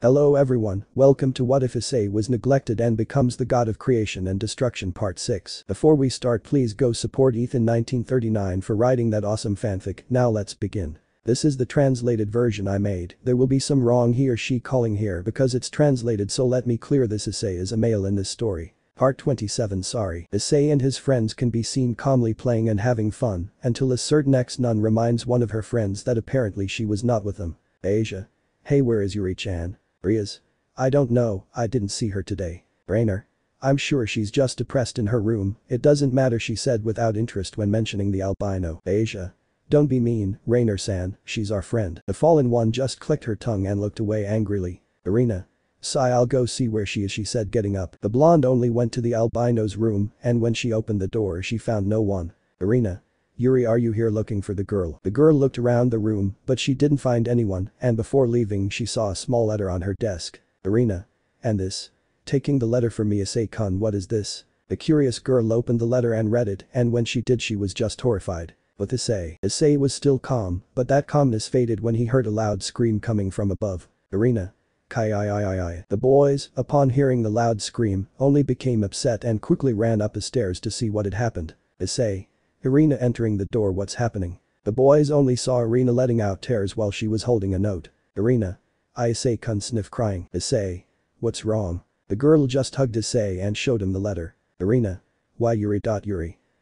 Hello everyone, welcome to What If Issei Was Neglected and Becomes the God of Creation and Destruction Part 6. Before we start, please go support Ethan 1939 for writing that awesome fanfic. Now let's begin. This is the translated version I made. There will be some wrong he or she calling here because it's translated, so let me clear this. Issei is a male in this story. Part 27. Sorry. Issei and his friends can be seen calmly playing and having fun until a certain ex-nun reminds one of her friends that apparently she was not with them. Asia. Hey, where is Yuri-chan? Rias. I don't know, I didn't see her today. Rainer. I'm sure she's just depressed in her room, it doesn't matter, she said without interest when mentioning the albino. Asia. Don't be mean, Rainer-san, she's our friend. The fallen one just clicked her tongue and looked away angrily. Irina. Sigh, I'll go see where she is, she said, getting up. The blonde only went to the albino's room, and when she opened the door she found no one. Irina. Yuri, are you here looking for the girl? The girl looked around the room, but she didn't find anyone, and before leaving she saw a small letter on her desk. Irina. And this? Taking the letter from me, Issei-kun, what is this? The curious girl opened the letter and read it, and when she did she was just horrified. But Issei was still calm, but that calmness faded when he heard a loud scream coming from above. Irina. Kai. The boys, upon hearing the loud scream, only became upset and quickly ran up the stairs to see what had happened. Issei. Irina entering the door, what's happening? The boys only saw Irina letting out tears while she was holding a note. Irina. Issei-kun sniff, crying. Issei. What's wrong? The girl just hugged Issei and showed him the letter. Irina. Why Yuri.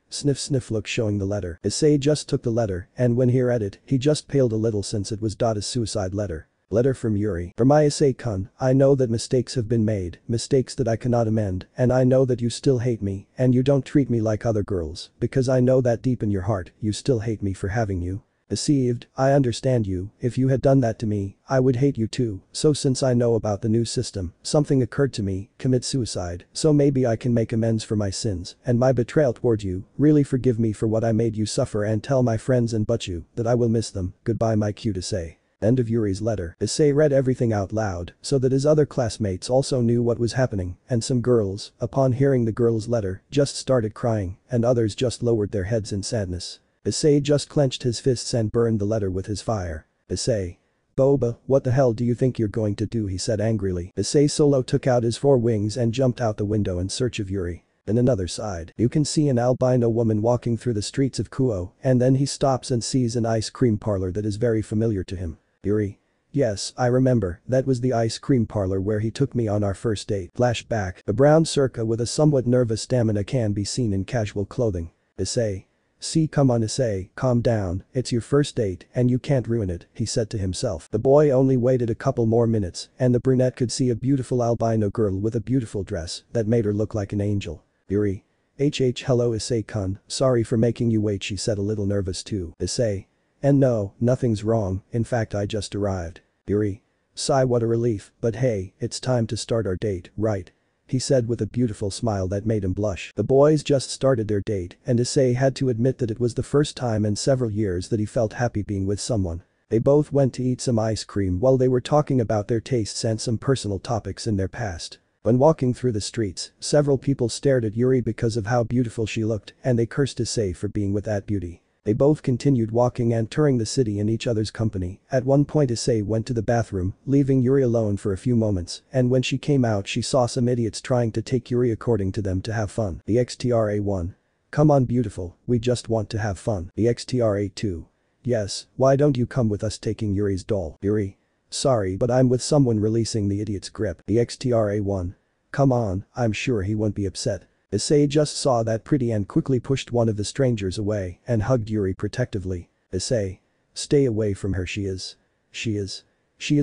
Sniff look, showing the letter. Issei just took the letter, and when he read it, he just paled a little since it was a suicide letter. Letter from Yuri. For my Issei-kun, I know that mistakes have been made, mistakes that I cannot amend, and I know that you still hate me, and you don't treat me like other girls, because I know that deep in your heart, you still hate me for having you. Deceived, I understand you, if you had done that to me, I would hate you too, so since I know about the new system, something occurred to me, commit suicide, so maybe I can make amends for my sins, and my betrayal toward you, really forgive me for what I made you suffer and tell my friends and but you, that I will miss them, goodbye my cute Issei. End of Yuri's letter. Issei read everything out loud so that his other classmates also knew what was happening, and some girls, upon hearing the girl's letter, just started crying, and others just lowered their heads in sadness. Issei just clenched his fists and burned the letter with his fire. Issei. Boba, what the hell do you think you're going to do, he said angrily. Issei Solo took out his 4 wings and jumped out the window in search of Yuri. On another side, you can see an albino woman walking through the streets of Kuo, and then he stops and sees an ice cream parlor that is very familiar to him. Yuri. Yes, I remember, that was the ice cream parlor where he took me on our first date. Flashback. A brown Circa with a somewhat nervous stamina can be seen in casual clothing. Issei. See, come on Issei, calm down, it's your first date and you can't ruin it, he said to himself. The boy only waited a couple more minutes and the brunette could see a beautiful albino girl with a beautiful dress that made her look like an angel. Yuri. Hello Issei-kun, sorry for making you wait, she said, a little nervous too. Issei. And no, nothing's wrong, in fact I just arrived. Yuri. Sigh, what a relief, but hey, it's time to start our date, right? He said with a beautiful smile that made him blush. The boys just started their date and Issei had to admit that it was the first time in several years that he felt happy being with someone. They both went to eat some ice cream while they were talking about their tastes and some personal topics in their past. When walking through the streets, several people stared at Yuri because of how beautiful she looked and they cursed Issei for being with that beauty. They both continued walking and touring the city in each other's company. At one point Issei went to the bathroom, leaving Yuri alone for a few moments, and when she came out she saw some idiots trying to take Yuri according to them to have fun. The XTRA1. Come on beautiful, we just want to have fun. The XTRA2. Yes, why don't you come with us taking Yuri's doll? Yuri. Sorry but I'm with someone, releasing the idiot's grip. The XTRA1. Come on, I'm sure he won't be upset. Issei just saw that pretty and quickly pushed one of the strangers away and hugged Yuri protectively. Issei. Stay away from her, she is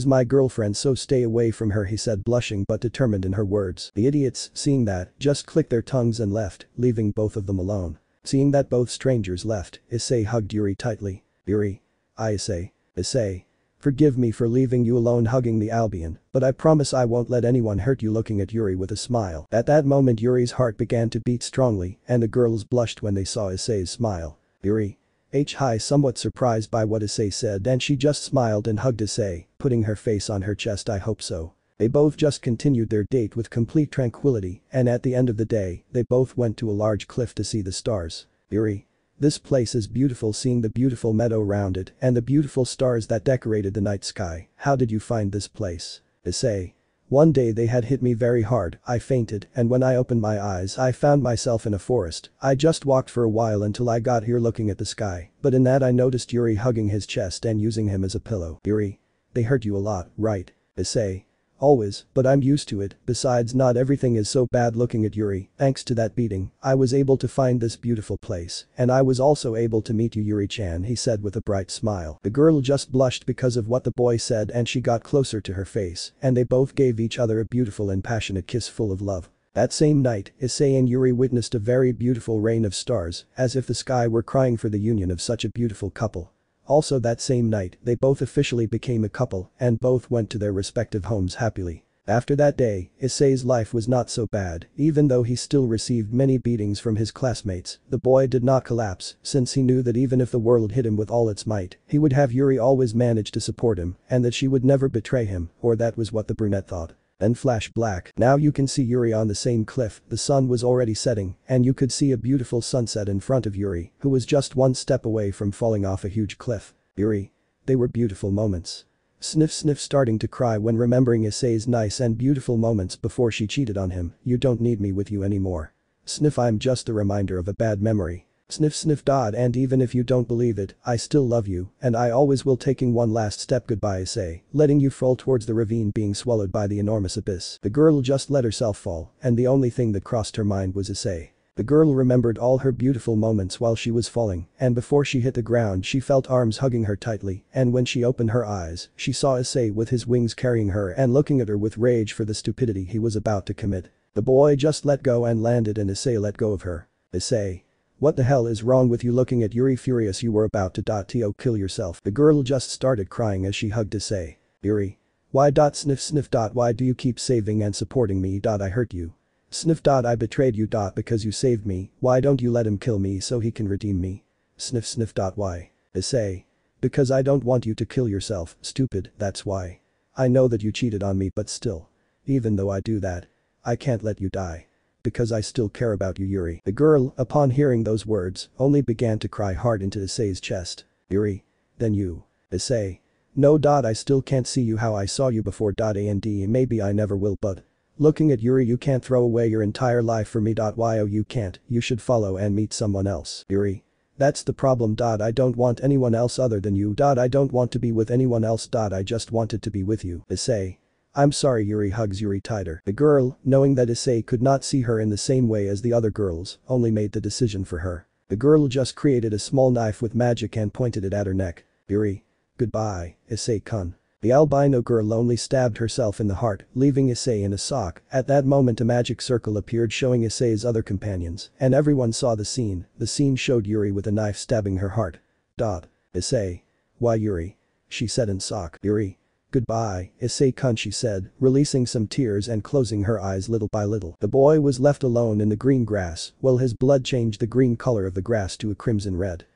my girlfriend, so stay away from her, he said, blushing but determined in her words. The idiots, seeing that, just clicked their tongues and left, leaving both of them alone. Seeing that both strangers left, Issei hugged Yuri tightly. Yuri. Issei. Forgive me for leaving you alone, hugging the Albion, but I promise I won't let anyone hurt you, looking at Yuri with a smile. At that moment Yuri's heart began to beat strongly and the girls blushed when they saw Issei's smile. Yuri. Hi, somewhat surprised by what Issei said, and she just smiled and hugged Issei, putting her face on her chest. I hope so. They both just continued their date with complete tranquility, and at the end of the day, they both went to a large cliff to see the stars. Yuri. This place is beautiful, seeing the beautiful meadow around it and the beautiful stars that decorated the night sky. How did you find this place? Issei. One day they had hit me very hard, I fainted, and when I opened my eyes I found myself in a forest. I just walked for a while until I got here looking at the sky, but in that I noticed Yuri hugging his chest and using him as a pillow. Yuri. They hurt you a lot, right? Issei. Always, but I'm used to it, besides not everything is so bad. Looking at Yuri, thanks to that beating, I was able to find this beautiful place, and I was also able to meet you Yuri-chan, he said with a bright smile. The girl just blushed because of what the boy said and she got closer to her face, and they both gave each other a beautiful and passionate kiss full of love. That same night, Issei and Yuri witnessed a very beautiful rain of stars, as if the sky were crying for the union of such a beautiful couple. Also that same night, they both officially became a couple and both went to their respective homes happily. After that day, Issei's life was not so bad, even though he still received many beatings from his classmates. The boy did not collapse, since he knew that even if the world hit him with all its might, he would have Yuri always manage to support him and that she would never betray him, or that was what the brunette thought. Then flash black. Now you can see Yuri on the same cliff, the sun was already setting, and you could see a beautiful sunset in front of Yuri, who was just one step away from falling off a huge cliff. Yuri. They were beautiful moments. Sniff sniff starting to cry when remembering Issei's nice and beautiful moments before she cheated on him. You don't need me with you anymore. Sniff I'm just a reminder of a bad memory. Sniff sniff. And even if you don't believe it, I still love you, and I always will. Taking one last step. Goodbye Issei, letting you fall towards the ravine being swallowed by the enormous abyss. The girl just let herself fall, and the only thing that crossed her mind was Issei. The girl remembered all her beautiful moments while she was falling, and before she hit the ground she felt arms hugging her tightly, and when she opened her eyes, she saw Issei with his wings carrying her and looking at her with rage for the stupidity he was about to commit. The boy just let go and landed and Issei let go of her. Issei. What the hell is wrong with you? Looking at Yuri furious. You were about to kill yourself. The girl just started crying as she hugged Issei. Yuri. Why? Sniff sniff. Why do you keep saving and supporting me? I hurt you. Sniff. I betrayed you. Because you saved me. Why don't you let him kill me so he can redeem me? Sniff sniff. Why? Issei. Because I don't want you to kill yourself, stupid, that's why. I know that you cheated on me but still. Even though I do that, I can't let you die. Because I still care about you Yuri. The girl, upon hearing those words, only began to cry hard into Issei's chest. Yuri. Then you. Issei. No. I still can't see you how I saw you before. And maybe I never will but. Looking at Yuri. You can't throw away your entire life for me. Why? Oh you can't, you should follow and meet someone else. Yuri. That's the problem. I don't want anyone else other than you. I don't want to be with anyone else. I just wanted to be with you. Issei. I'm sorry. Yuri hugs Yuri tighter. The girl, knowing that Issei could not see her in the same way as the other girls, only made the decision for her. The girl just created a small knife with magic and pointed it at her neck. Yuri. Goodbye, Issei-kun. The albino girl only stabbed herself in the heart, leaving Issei in a shock. At that moment a magic circle appeared showing Issei's other companions, and everyone saw the scene. The scene showed Yuri with a knife stabbing her heart. Issei. Why Yuri? She said in shock. Yuri. Goodbye, Issei-kun, she said, releasing some tears and closing her eyes little by little. The boy was left alone in the green grass, while his blood changed the green color of the grass to a crimson red.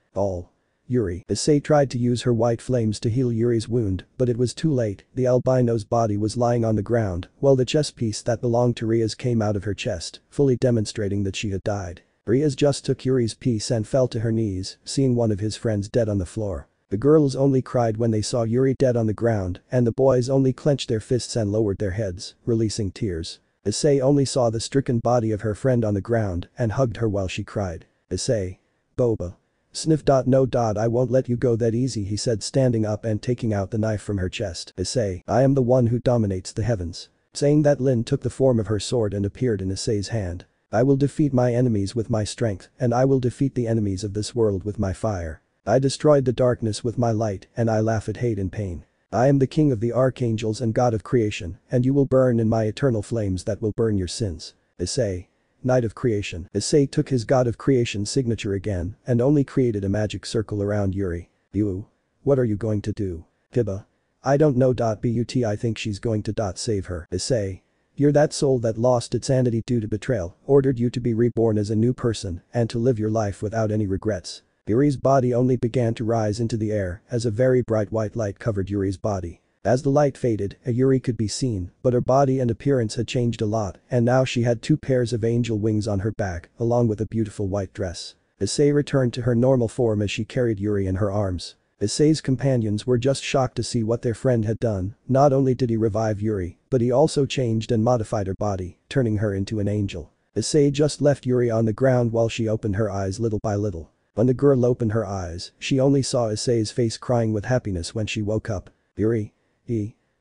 Yuri. Issei tried to use her white flames to heal Yuri's wound, but it was too late. The albino's body was lying on the ground, while the chest piece that belonged to Riaz came out of her chest, fully demonstrating that she had died. Riaz just took Yuri's piece and fell to her knees, seeing one of his friends dead on the floor. The girls only cried when they saw Yuri dead on the ground, and the boys only clenched their fists and lowered their heads, releasing tears. Issei only saw the stricken body of her friend on the ground and hugged her while she cried. Issei. Boba. Sniff. No. I won't let you go that easy, he said, standing up and taking out the knife from her chest. Issei. I am the one who dominates the heavens. Saying that, Lin took the form of her sword and appeared in Issei's hand. I will defeat my enemies with my strength, and I will defeat the enemies of this world with my fire. I destroyed the darkness with my light, and I laugh at hate and pain. I am the king of the archangels and god of creation, and you will burn in my eternal flames that will burn your sins. Issei. Knight of creation. Issei took his god of creation signature again and only created a magic circle around Yuri. You. What are you going to do? Hiba. I don't know. But I think she's going to save her. Issei. You're that soul that lost its sanity due to betrayal, ordered you to be reborn as a new person and to live your life without any regrets. Yuri's body only began to rise into the air as a very bright white light covered Yuri's body. As the light faded, a Yuri could be seen, but her body and appearance had changed a lot, and now she had 2 pairs of angel wings on her back, along with a beautiful white dress. Issei returned to her normal form as she carried Yuri in her arms. Issei's companions were just shocked to see what their friend had done. Not only did he revive Yuri, but he also changed and modified her body, turning her into an angel. Issei just left Yuri on the ground while she opened her eyes little by little. When the girl opened her eyes, she only saw Issei's face crying with happiness when she woke up. Yuri?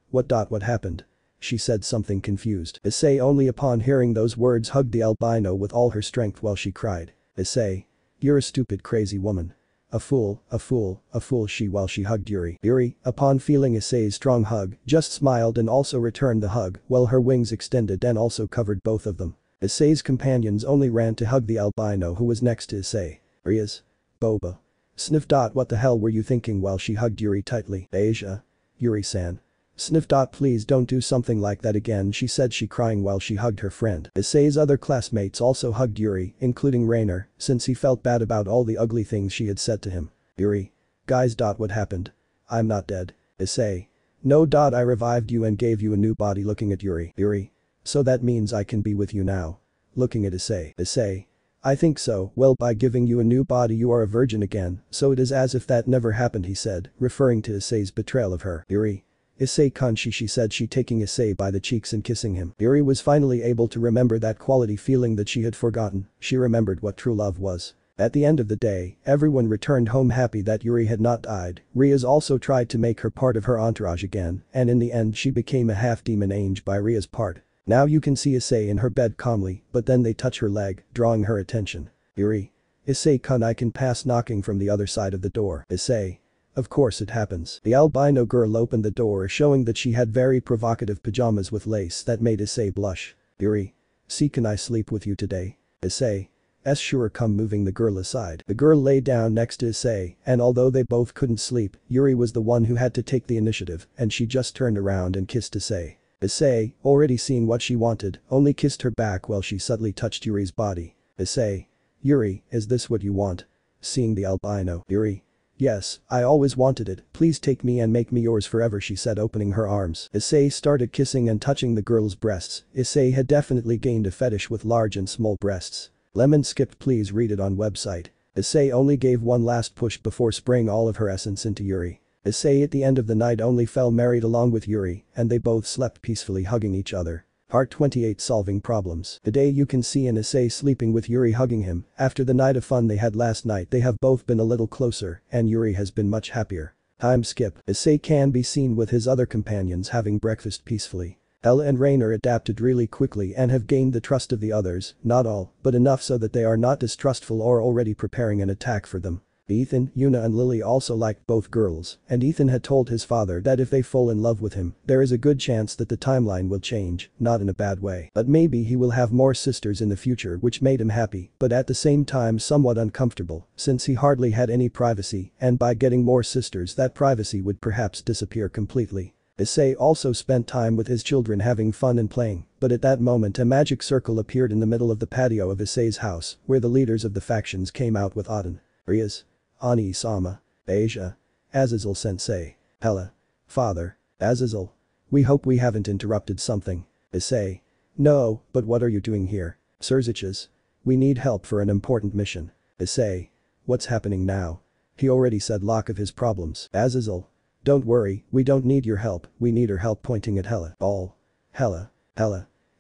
What happened? She said, something confused. Issei, only upon hearing those words, hugged the albino with all her strength while she cried. Issei. You're a stupid crazy woman. A fool, while she hugged Yuri. Yuri, upon feeling Issei's strong hug, just smiled and also returned the hug while her wings extended and also covered both of them. Issei's companions only ran to hug the albino who was next to Issei. Rias. Boba. Sniff. What the hell were you thinking while she hugged Yuri tightly? Asia. Yuri-san. Sniff. Please don't do something like that again, she said, she crying while she hugged her friend. Issei's other classmates also hugged Yuri, including Rainer, since he felt bad about all the ugly things she had said to him. Yuri. Guys. What happened? I'm not dead. Issei. No. I revived you and gave you a new body. Looking at Yuri. Yuri. So that means I can be with you now. Looking at Issei. Issei. I think so. Well, by giving you a new body you are a virgin again, so it is as if that never happened, he said, referring to Issei's betrayal of her. Yuri. Issei-kun, she said, she taking Issei by the cheeks and kissing him. Yuri was finally able to remember that quality feeling that she had forgotten. She remembered what true love was. At the end of the day, everyone returned home happy that Yuri had not died. Rias also tried to make her part of her entourage again, and in the end she became a half-demon angel by Rias' part. Now you can see Issei in her bed calmly, but then they touch her leg, drawing her attention. Yuri. Issei-kun, I can pass, knocking from the other side of the door. Issei. Of course it happens. The albino girl opened the door, showing that she had very provocative pajamas with lace that made Issei blush. Yuri. See, can I sleep with you today? Issei. Sure, come, moving the girl aside. The girl lay down next to Issei, and although they both couldn't sleep, Yuri was the one who had to take the initiative, and she just turned around and kissed Issei. Issei, already seeing what she wanted, only kissed her back while she subtly touched Yuri's body. Issei. Yuri, is this what you want? Seeing the albino. Yuri. Yes, I always wanted it, please take me and make me yours forever, she said, opening her arms. Issei started kissing and touching the girl's breasts. Issei had definitely gained a fetish with large and small breasts. Lemon skipped, please read it on website. Issei only gave one last push before spraying all of her essence into Yuri. Issei at the end of the night only fell married along with Yuri, and they both slept peacefully hugging each other. Part 28, Solving Problems. Today you can see an Issei sleeping with Yuri hugging him. After the night of fun they had last night, they have both been a little closer, and Yuri has been much happier. Time skip. Issei can be seen with his other companions having breakfast peacefully. Ella and Rainer adapted really quickly and have gained the trust of the others, not all, but enough so that they are not distrustful or already preparing an attack for them. Ethan, Yuna and Lily also liked both girls, and Ethan had told his father that if they fall in love with him, there is a good chance that the timeline will change, not in a bad way. But maybe he will have more sisters in the future, which made him happy, but at the same time somewhat uncomfortable, since he hardly had any privacy, and by getting more sisters that privacy would perhaps disappear completely. Issei also spent time with his children having fun and playing, but at that moment a magic circle appeared in the middle of the patio of Issei's house, where the leaders of the factions came out with Auden. Rias. Ani-sama. Asia. Azazel-sensei. Hella. Father. Azazel. We hope we haven't interrupted something. Issei. No, but what are you doing here? Surziches. We need help for an important mission. Issei. What's happening now? He already said lack of his problems. Azazel. Don't worry, we don't need your help, we need her help, pointing at Hella. All. Hella.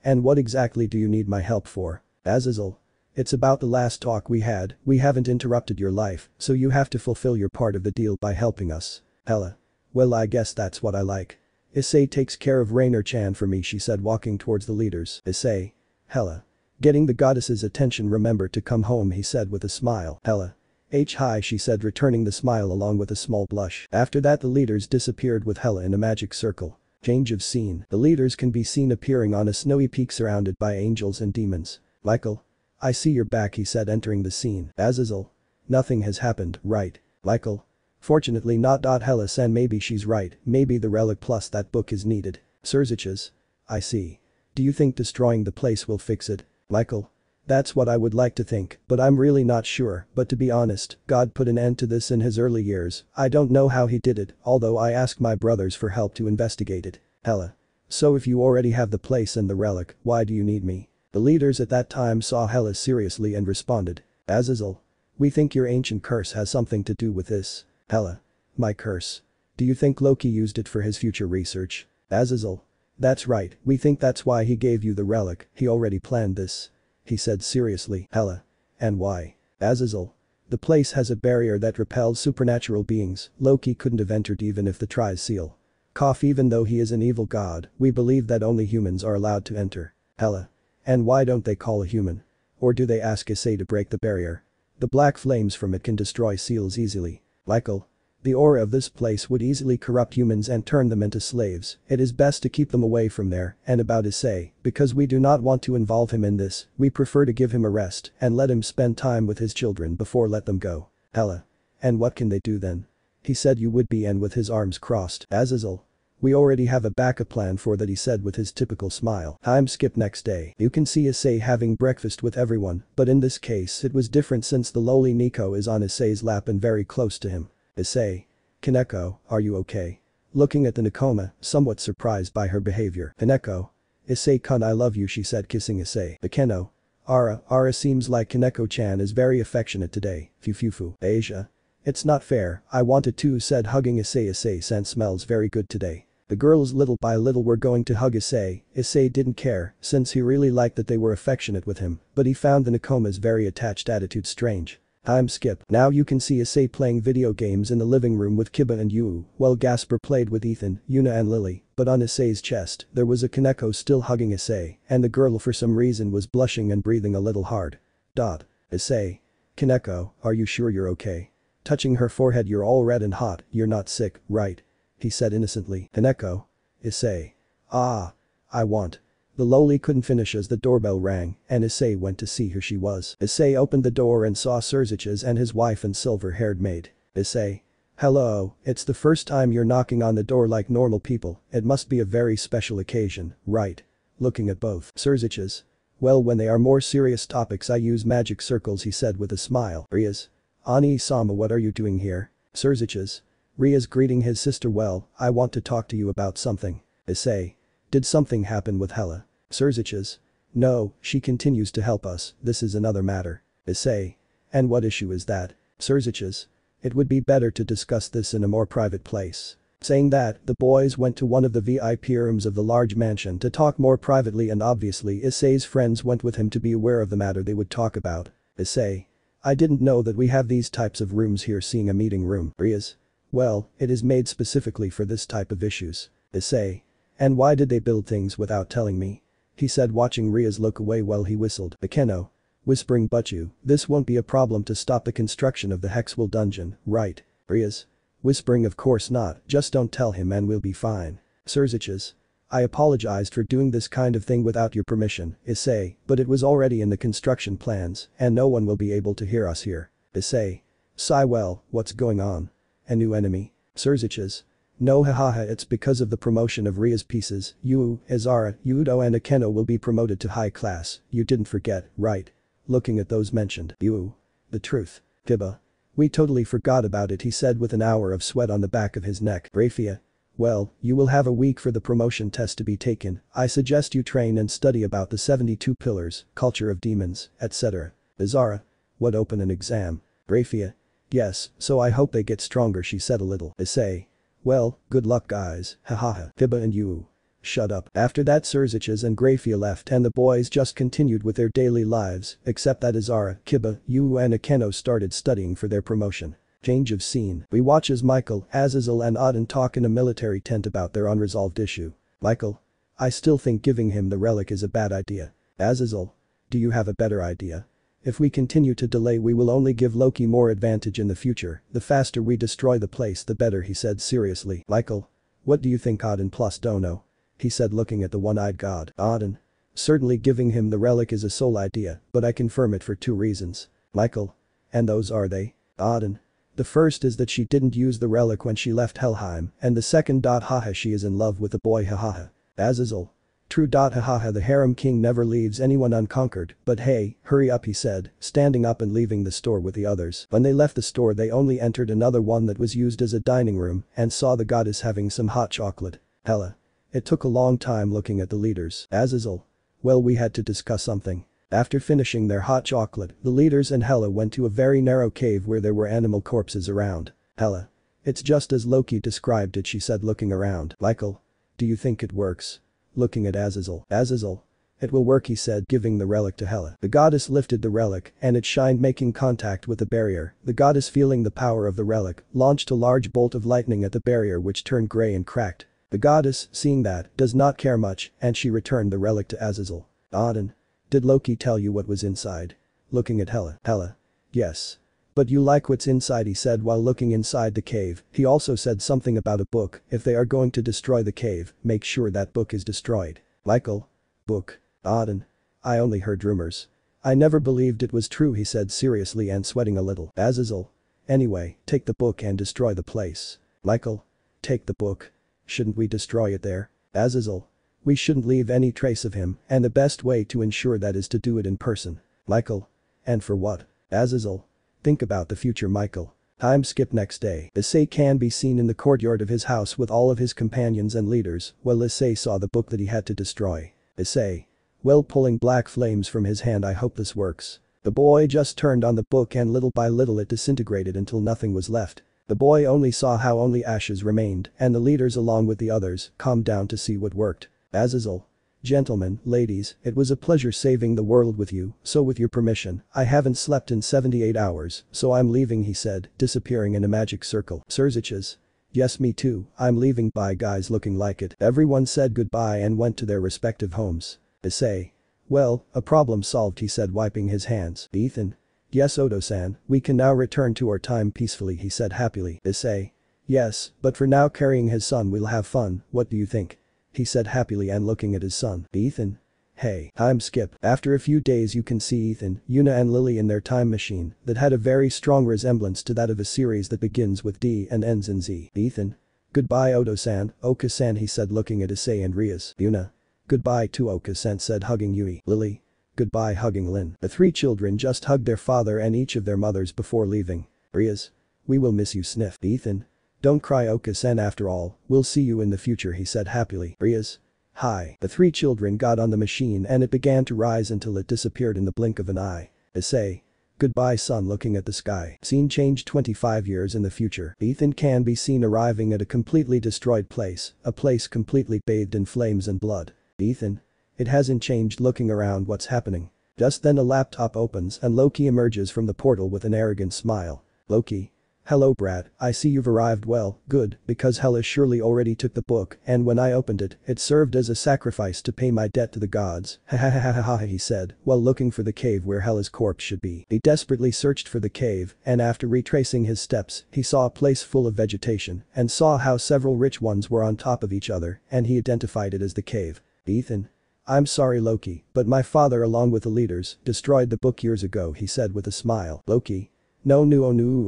And what exactly do you need my help for? Azazel. It's about the last talk we had, we haven't interrupted your life, so you have to fulfill your part of the deal by helping us. Hella. Well, I guess that's what I like. Issei takes care of Rainer-chan for me, she said, walking towards the leaders. Issei. Hella. Getting the goddess's attention, remember to come home, he said with a smile. Hella. Hi, she said, returning the smile along with a small blush. After that the leaders disappeared with Hella in a magic circle. Change of scene. The leaders can be seen appearing on a snowy peak surrounded by angels and demons. Michael. I see you're back, he said, entering the scene. Azazel. Nothing has happened, right? Michael. Fortunately not. Hella-san, maybe she's right, maybe the relic plus that book is needed. Surziches. I see. Do you think destroying the place will fix it? Michael. That's what I would like to think, but I'm really not sure, but to be honest, God put an end to this in his early years, I don't know how he did it, although I asked my brothers for help to investigate it. Hella. So if you already have the place and the relic, why do you need me? The leaders at that time saw Hella seriously and responded. Azazel. We think your ancient curse has something to do with this. Hella. My curse. Do you think Loki used it for his future research? Azazel. That's right, we think that's why he gave you the relic, he already planned this. He said seriously. Hela. And why? Azazel. The place has a barrier that repels supernatural beings, Loki couldn't have entered even if the tries seal. Cough. Even though he is an evil god, we believe that only humans are allowed to enter. Hela. And why don't they call a human? Or do they ask Issei to break the barrier? The black flames from it can destroy seals easily. Michael. The aura of this place would easily corrupt humans and turn them into slaves, it is best to keep them away from there. And about Issei, because we do not want to involve him in this, we prefer to give him a rest and let him spend time with his children before let them go. Hela. And what can they do then? He said you would be, and with his arms crossed. Azazel. We already have a backup plan for that, he said with his typical smile. Time skip. Next day, you can see Issei having breakfast with everyone, but in this case it was different since the lowly Nico is on Issei's lap and very close to him. Issei. Kaneko, are you okay? Looking at the Nakoma, somewhat surprised by her behavior. Kaneko. Issei-kun, I love you, she said, kissing Issei. Bakeno. Ara seems like Kaneko-chan is very affectionate today. Fufufu. Asia. It's not fair, I wanted to, said hugging Issei. Issei-san smells very good today. The girls little by little were going to hug Issei. Issei didn't care, since he really liked that they were affectionate with him, but he found the Nakoma's very attached attitude strange. Time skip. Now you can see Issei playing video games in the living room with Kiba and Yu, while Gasper played with Ethan, Yuna and Lily, but on Issei's chest, there was a Kaneko still hugging Issei, and the girl for some reason was blushing and breathing a little hard. Issei. Kaneko, are you sure you're okay? Touching her forehead. You're all red and hot, you're not sick, right? He said innocently. Kaneko. Issei. Ah. I want. The lowly couldn't finish as the doorbell rang, and Issei went to see who she was. Issei opened the door and saw Surziches and his wife and silver-haired maid. Issei. Hello, it's the first time you're knocking on the door like normal people, it must be a very special occasion, right? Looking at both. Surziches. Well, when they are more serious topics I use magic circles, he said with a smile. Rias. Ani-sama, what are you doing here? Surziches. Rias greeting his sister. Well, I want to talk to you about something. Issei. Did something happen with Hela? Surziches. No, she continues to help us, this is another matter. Issei. And what issue is that? Surziches. It would be better to discuss this in a more private place. Saying that, the boys went to one of the VIP rooms of the large mansion to talk more privately, and obviously Issei's friends went with him to be aware of the matter they would talk about. Issei. I didn't know that we have these types of rooms here. Seeing a meeting room. Rias. Well, it is made specifically for this type of issues. Issei. And why did they build things without telling me? He said, watching Rias look away while he whistled. Bakeno. Whispering, but you, this won't be a problem to stop the construction of the Hexwell dungeon, right? Rias. Whispering, of course not, just don't tell him and we'll be fine. Surziches. I apologized for doing this kind of thing without your permission, Issei, but it was already in the construction plans, and no one will be able to hear us here. Issei. Sigh. Well, what's going on? A new enemy? Surziches. No, hahaha, it's because of the promotion of Ria's pieces. Yu, Izara, Yudo and Akeno will be promoted to high class, you didn't forget, right? Looking at those mentioned. Yu. The truth. Kiba. We totally forgot about it, he said with an hour of sweat on the back of his neck. Rafia. Well, you will have a week for the promotion test to be taken, I suggest you train and study about the 72 pillars, culture of demons, etc. Izara. What, open an exam? Rafia. Yes, so I hope they get stronger, she said a little. Issei. Well, good luck guys, hahaha. Kiba and Yu. Shut up. After that Surziches and Grafia left and the boys just continued with their daily lives, except that Izara, Kiba, Yu and Akeno started studying for their promotion. Change of scene. We watch as Michael, Azazel and Auden talk in a military tent about their unresolved issue. Michael. I still think giving him the relic is a bad idea. Azazel. Do you have a better idea? If we continue to delay we will only give Loki more advantage in the future, the faster we destroy the place the better, he said seriously. Michael. What do you think, Auden plus Dono? He said looking at the one-eyed god. Auden. Certainly giving him the relic is a sole idea, but I confirm it for 2 reasons. Michael. And those are they? Auden. The first is that she didn't use the relic when she left Helheim, and the second. Haha, she is in love with the boy, hahaha. Azazel. True. Hahaha, the harem king never leaves anyone unconquered, but hey, hurry up, he said, standing up and leaving the store with the others. When they left the store they only entered another one that was used as a dining room and saw the goddess having some hot chocolate. Hela. It took a long time looking at the leaders. Azazel. Well, we had to discuss something. After finishing their hot chocolate, the leaders and Hela went to a very narrow cave where there were animal corpses around. Hela. It's just as Loki described it, she said, looking around. Michael. Do you think it works? Looking at Azazel. Azazel. It will work, he said, giving the relic to Hela. The goddess lifted the relic and it shined, making contact with the barrier. The goddess, feeling the power of the relic, launched a large bolt of lightning at the barrier, which turned grey and cracked. The goddess, seeing that, does not care much, and she returned the relic to Azazel. Odin. Did Loki tell you what was inside? Looking at Hela. Hela. Yes. But you like what's inside, he said while looking inside the cave. He also said something about a book. If they are going to destroy the cave, make sure that book is destroyed. Michael. Book. Odin. I only heard rumors. I never believed it was true, he said seriously and sweating a little. Azazel. Anyway, take the book and destroy the place. Michael. Take the book. Shouldn't we destroy it there? Azazel. We shouldn't leave any trace of him, and the best way to ensure that is to do it in person. Michael. And for what? Azazel. Think about the future, Michael. Time skip. Next day. Issei can be seen in the courtyard of his house with all of his companions and leaders, while Issei saw the book that he had to destroy. Issei. Well, pulling black flames from his hand. I hope this works. The boy just turned on the book and little by little it disintegrated until nothing was left. The boy only saw how only ashes remained, and the leaders along with the others calmed down to see what worked. Azazel. Gentlemen, ladies, it was a pleasure saving the world with you, so with your permission, I haven't slept in 78 hours, so I'm leaving, he said, disappearing in a magic circle. Xerxes. Yes, me too, I'm leaving. Bye guys. Looking like it. Everyone said goodbye and went to their respective homes. Issei. Well, a problem solved, he said wiping his hands. Ethan. Yes, Odo-san, we can now return to our time peacefully, he said happily. Issei. Yes, but for now carrying his son we'll have fun, what do you think? He said happily and looking at his son. Ethan. Hey. Time skip. After a few days you can see Ethan, Yuna and Lily in their time machine that had a very strong resemblance to that of a series that begins with D and ends in Z. Ethan. Goodbye Odo-san, Oka-san, he said looking at Issei and Rias. Yuna. Goodbye to Oka-san, said hugging Yui. Lily. Goodbye, hugging Lin. The three children just hugged their father and each of their mothers before leaving. Rias. We will miss you, sniff. Ethan. Don't cry, Oka-san, after all, we'll see you in the future, he said happily. Rias. Hi. The three children got on the machine and it began to rise until it disappeared in the blink of an eye. Issei. Goodbye son, looking at the sky. Scene changed 25 years in the future. Ethan can be seen arriving at a completely destroyed place, a place completely bathed in flames and blood. Ethan. It hasn't changed, looking around, what's happening? Just then a laptop opens and Loki emerges from the portal with an arrogant smile. Loki. Hello Brad, I see you've arrived. Well, good, because Hela surely already took the book and when I opened it, it served as a sacrifice to pay my debt to the gods. Ha ha ha ha ha, he said, while looking for the cave where Hela's corpse should be. He desperately searched for the cave and after retracing his steps, he saw a place full of vegetation and saw how several rich ones were on top of each other and he identified it as the cave. Ethan. I'm sorry Loki, but my father along with the leaders destroyed the book years ago, he said with a smile. Loki. No,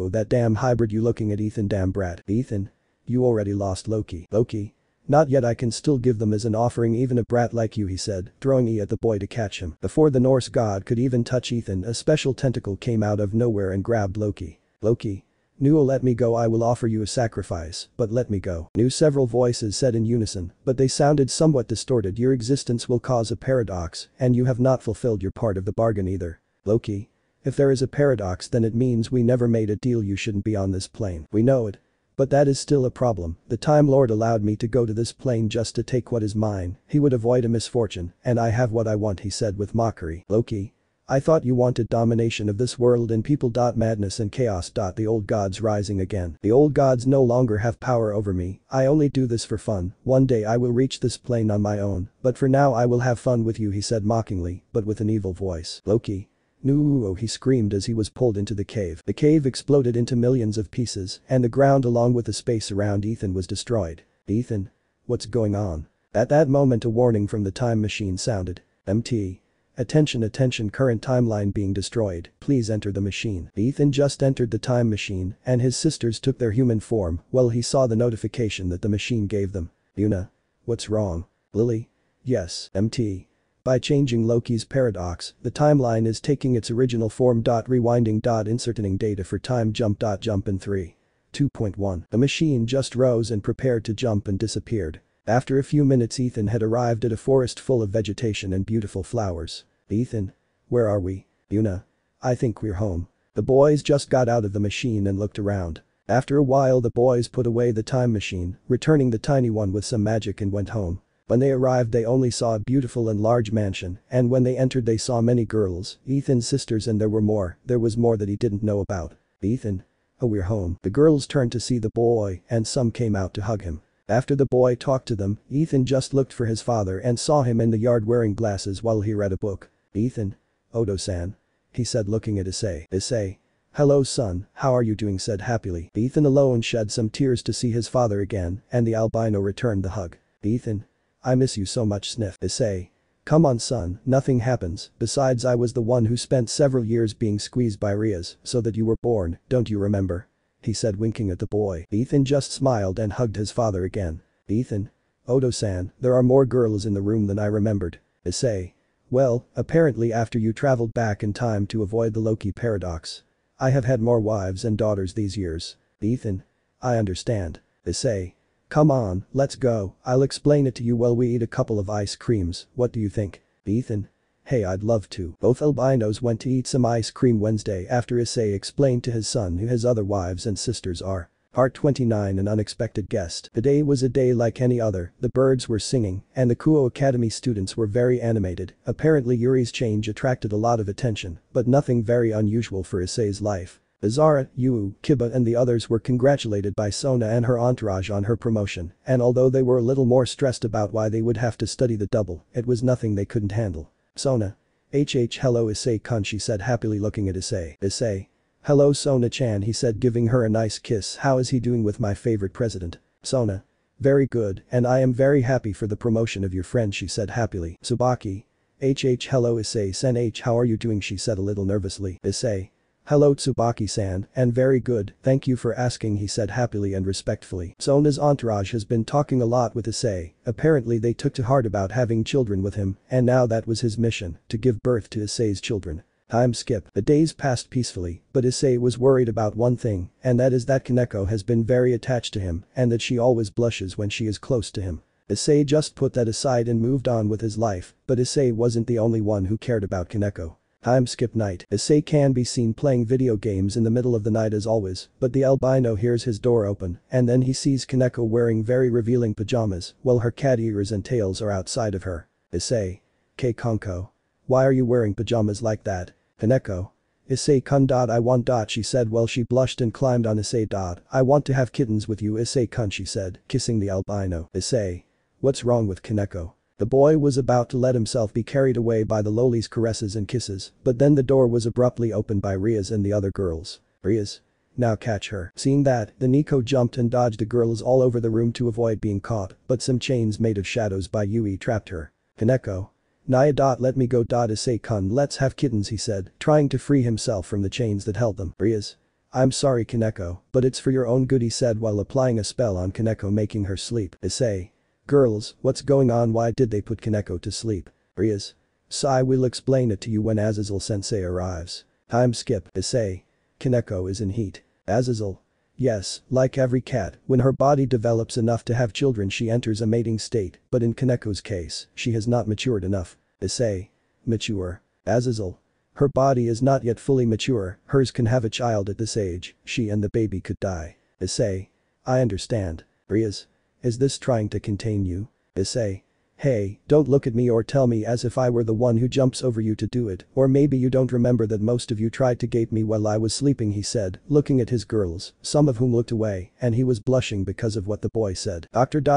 that damn hybrid. You looking at Ethan. Damn Brad. Ethan. You already lost Loki. Loki. Not yet, I can still give them as an offering, even a brat like you, he said, throwing E at the boy to catch him. Before the Norse god could even touch Ethan, a special tentacle came out of nowhere and grabbed Loki. Loki. Nuo, let me go, I will offer you a sacrifice, but let me go. Nu, several voices said in unison, but they sounded somewhat distorted. Your existence will cause a paradox, and you have not fulfilled your part of the bargain either. Loki. If there is a paradox then it means we never made a deal. You shouldn't be on this plane. We know it. But that is still a problem. The Time Lord allowed me to go to this plane just to take what is mine. He would avoid a misfortune, and I have what I want, he said with mockery. Loki. I thought you wanted domination of this world and people. Madness and chaos. The old gods rising again. The old gods no longer have power over me. I only do this for fun. One day I will reach this plane on my own, but for now I will have fun with you, he said mockingly, but with an evil voice. Loki. No, he screamed as he was pulled into the cave. The cave exploded into millions of pieces and the ground along with the space around Ethan was destroyed. Ethan. What's going on? At that moment a warning from the time machine sounded. MT. Attention, current timeline being destroyed, please enter the machine. Ethan just entered the time machine and his sisters took their human form while he saw the notification that the machine gave them. Yuna. What's wrong? Lily. Yes, MT. By changing Loki's paradox, the timeline is taking its original form. Rewinding. Inserting data for time jump. Jump in 3. 2.1. The machine just rose and prepared to jump and disappeared. After a few minutes Ethan had arrived at a forest full of vegetation and beautiful flowers. Ethan. Where are we? Yuna. I think we're home. The boys just got out of the machine and looked around. After a while the boys put away the time machine, returning the tiny one with some magic and went home. When they arrived they only saw a beautiful and large mansion, and when they entered they saw many girls, Ethan's sisters, and there was more that he didn't know about. Ethan. Oh, we're home. The girls turned to see the boy and some came out to hug him. After the boy talked to them, Ethan just looked for his father and saw him in the yard wearing glasses while he read a book. Ethan. Odo-san. He said looking at Issei. Issei. Hello son, how are you doing, said happily. Ethan alone shed some tears to see his father again and the albino returned the hug. Ethan. I miss you so much, sniffed Issei. Come on son, nothing happens, besides I was the one who spent several years being squeezed by Rias so that you were born, don't you remember? He said winking at the boy. Ethan just smiled and hugged his father again. Ethan. Odo-san, there are more girls in the room than I remembered. Issei. Well, apparently after you traveled back in time to avoid the Loki paradox. I have had more wives and daughters these years. Ethan. I understand. Issei. Come on, let's go, I'll explain it to you while we eat a couple of ice creams, what do you think? Ethan. Hey, I'd love to. Both albinos went to eat some ice cream Wednesday after Issei explained to his son who his other wives and sisters are. Part 29, An Unexpected Guest. The day was a day like any other, the birds were singing, and the Kuo Academy students were very animated. Apparently Yuri's change attracted a lot of attention, but nothing very unusual for Issei's life. Azara, Yu, Kiba and the others were congratulated by Sona and her entourage on her promotion, and although they were a little more stressed about why they would have to study the double, it was nothing they couldn't handle. Sona. Hello Issei-kun, she said happily looking at Issei. Issei. Hello Sona-chan, he said giving her a nice kiss. How is he doing with my favorite president? Sona. Very good, and I am very happy for the promotion of your friend, she said happily. Tsubaki. Hello Issei-san, how are you doing, she said a little nervously. Issei. Hello Tsubaki-san, and very good, thank you for asking, he said happily and respectfully. Sona's entourage has been talking a lot with Issei, apparently they took to heart about having children with him, and now that was his mission, to give birth to Issei's children. Time skip. The days passed peacefully, but Issei was worried about one thing, and that is that Kaneko has been very attached to him, and that she always blushes when she is close to him. Issei just put that aside and moved on with his life, but Issei wasn't the only one who cared about Kaneko. Time skip night. Issei can be seen playing video games in the middle of the night as always, but the albino hears his door open, and then he sees Kaneko wearing very revealing pajamas, while her cat ears and tails are outside of her. Issei. Kei-konko. Why are you wearing pajamas like that? Kaneko. Issei-kun. I want. She said while she blushed and climbed on Issei. I want to have kittens with you, Issei-kun, she said, kissing the albino. Issei. What's wrong with Kaneko? The boy was about to let himself be carried away by the loli's caresses and kisses, but then the door was abruptly opened by Rias and the other girls. Rias. Now catch her. Seeing that, the Nico jumped and dodged the girls all over the room to avoid being caught, but some chains made of shadows by Yui trapped her. Kaneko. Naya. Let me go. Issei-kun, let's have kittens, he said, trying to free himself from the chains that held them. Rias. I'm sorry Kaneko, but it's for your own good, he said while applying a spell on Kaneko making her sleep. Issei. Girls, what's going on, why did they put Kaneko to sleep? Rias. Sai will explain it to you when Azazel-sensei arrives. Time skip. Issei. Kaneko is in heat. Azazel. Yes, like every cat, when her body develops enough to have children she enters a mating state, but in Kaneko's case, she has not matured enough. Issei. Mature. Azazel. Her body is not yet fully mature, hers can have a child at this age, she and the baby could die. Issei. I understand. Rias. Is this trying to contain you? Issei. Hey, don't look at me or tell me as if I were the one who jumps over you to do it, or maybe you don't remember that most of you tried to gape me while I was sleeping, he said, looking at his girls, some of whom looked away, and he was blushing because of what the boy said.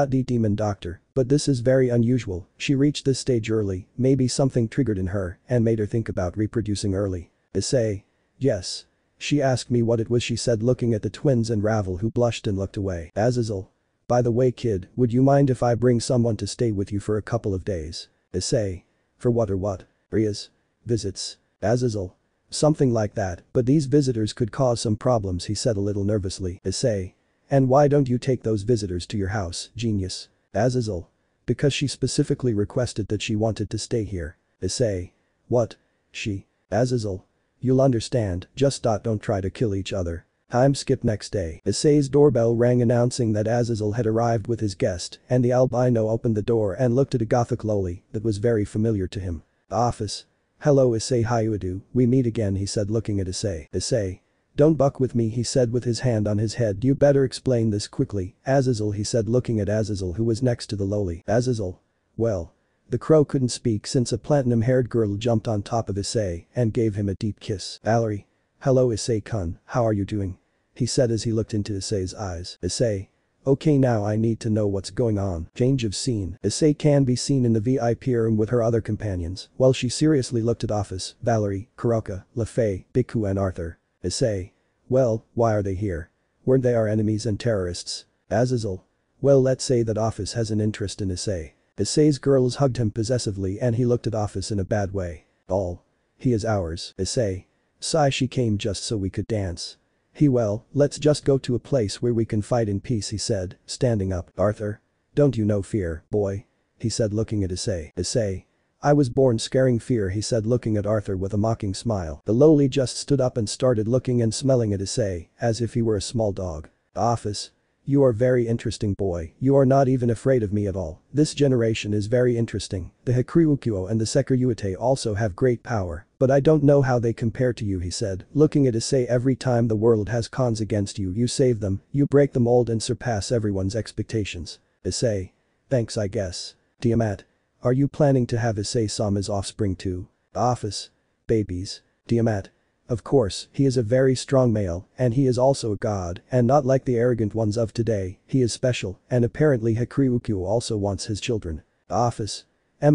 D demon doctor, but this is very unusual, she reached this stage early, maybe something triggered in her and made her think about reproducing early. Issei. Yes. She asked me what it was, she said looking at the twins and Ravel who blushed and looked away. Azazel. By the way kid, would you mind if I bring someone to stay with you for a couple of days? Issei. For what or what? Rias. Visits. Azazel. Something like that, but these visitors could cause some problems, he said a little nervously. Issei. And why don't you take those visitors to your house, genius? Azazel. Because she specifically requested that she wanted to stay here. Issei. What? She. Azazel. You'll understand, just don't try to kill each other. Time skip next day. Issei's doorbell rang announcing that Azazel had arrived with his guest, and the albino opened the door and looked at a gothic loli that was very familiar to him. Office. Hello Issei Hyuadu, we meet again, he said looking at Issei. Issei. Don't buck with me, he said with his hand on his head. You better explain this quickly, Azazel, he said looking at Azazel who was next to the lowly. Azazel. Well. The crow couldn't speak since a platinum-haired girl jumped on top of Issei and gave him a deep kiss. Valerie. Hello Issei-kun, how are you doing? He said as he looked into Issei's eyes. Issei. Okay, now I need to know what's going on. Change of scene. Issei can be seen in the VIP room with her other companions while she seriously looked at Office, Valerie, Kuroka, LeFay, Biku and Arthur. Issei. Well, why are they here? Weren't they our enemies and terrorists? Azazel. Well, let's say that Office has an interest in Issei. Issei's girls hugged him possessively and he looked at Office in a bad way. All. He is ours. Issei. Sigh, she came just so we could dance. Well, let's just go to a place where we can fight in peace, he said, standing up. Arthur. Don't you know fear, boy? He said looking at Issei. Issei. I was born scaring fear, he said looking at Arthur with a mocking smile. The lowly just stood up and started looking and smelling at Issei as if he were a small dog. Office. You are very interesting, boy. You are not even afraid of me at all. This generation is very interesting. The Hakuryukuo and the Sekiryuite also have great power, but I don't know how they compare to you, he said, looking at Issei. Every time the world has cons against you, you save them, you break the mold and surpass everyone's expectations. Issei. Thanks, I guess. Tiamat. Are you planning to have Issei-sama's offspring too? Office. Babies. Tiamat. Of course, he is a very strong male, and he is also a god, and not like the arrogant ones of today, he is special, and apparently Hakuryukuo also wants his children. Office. Hey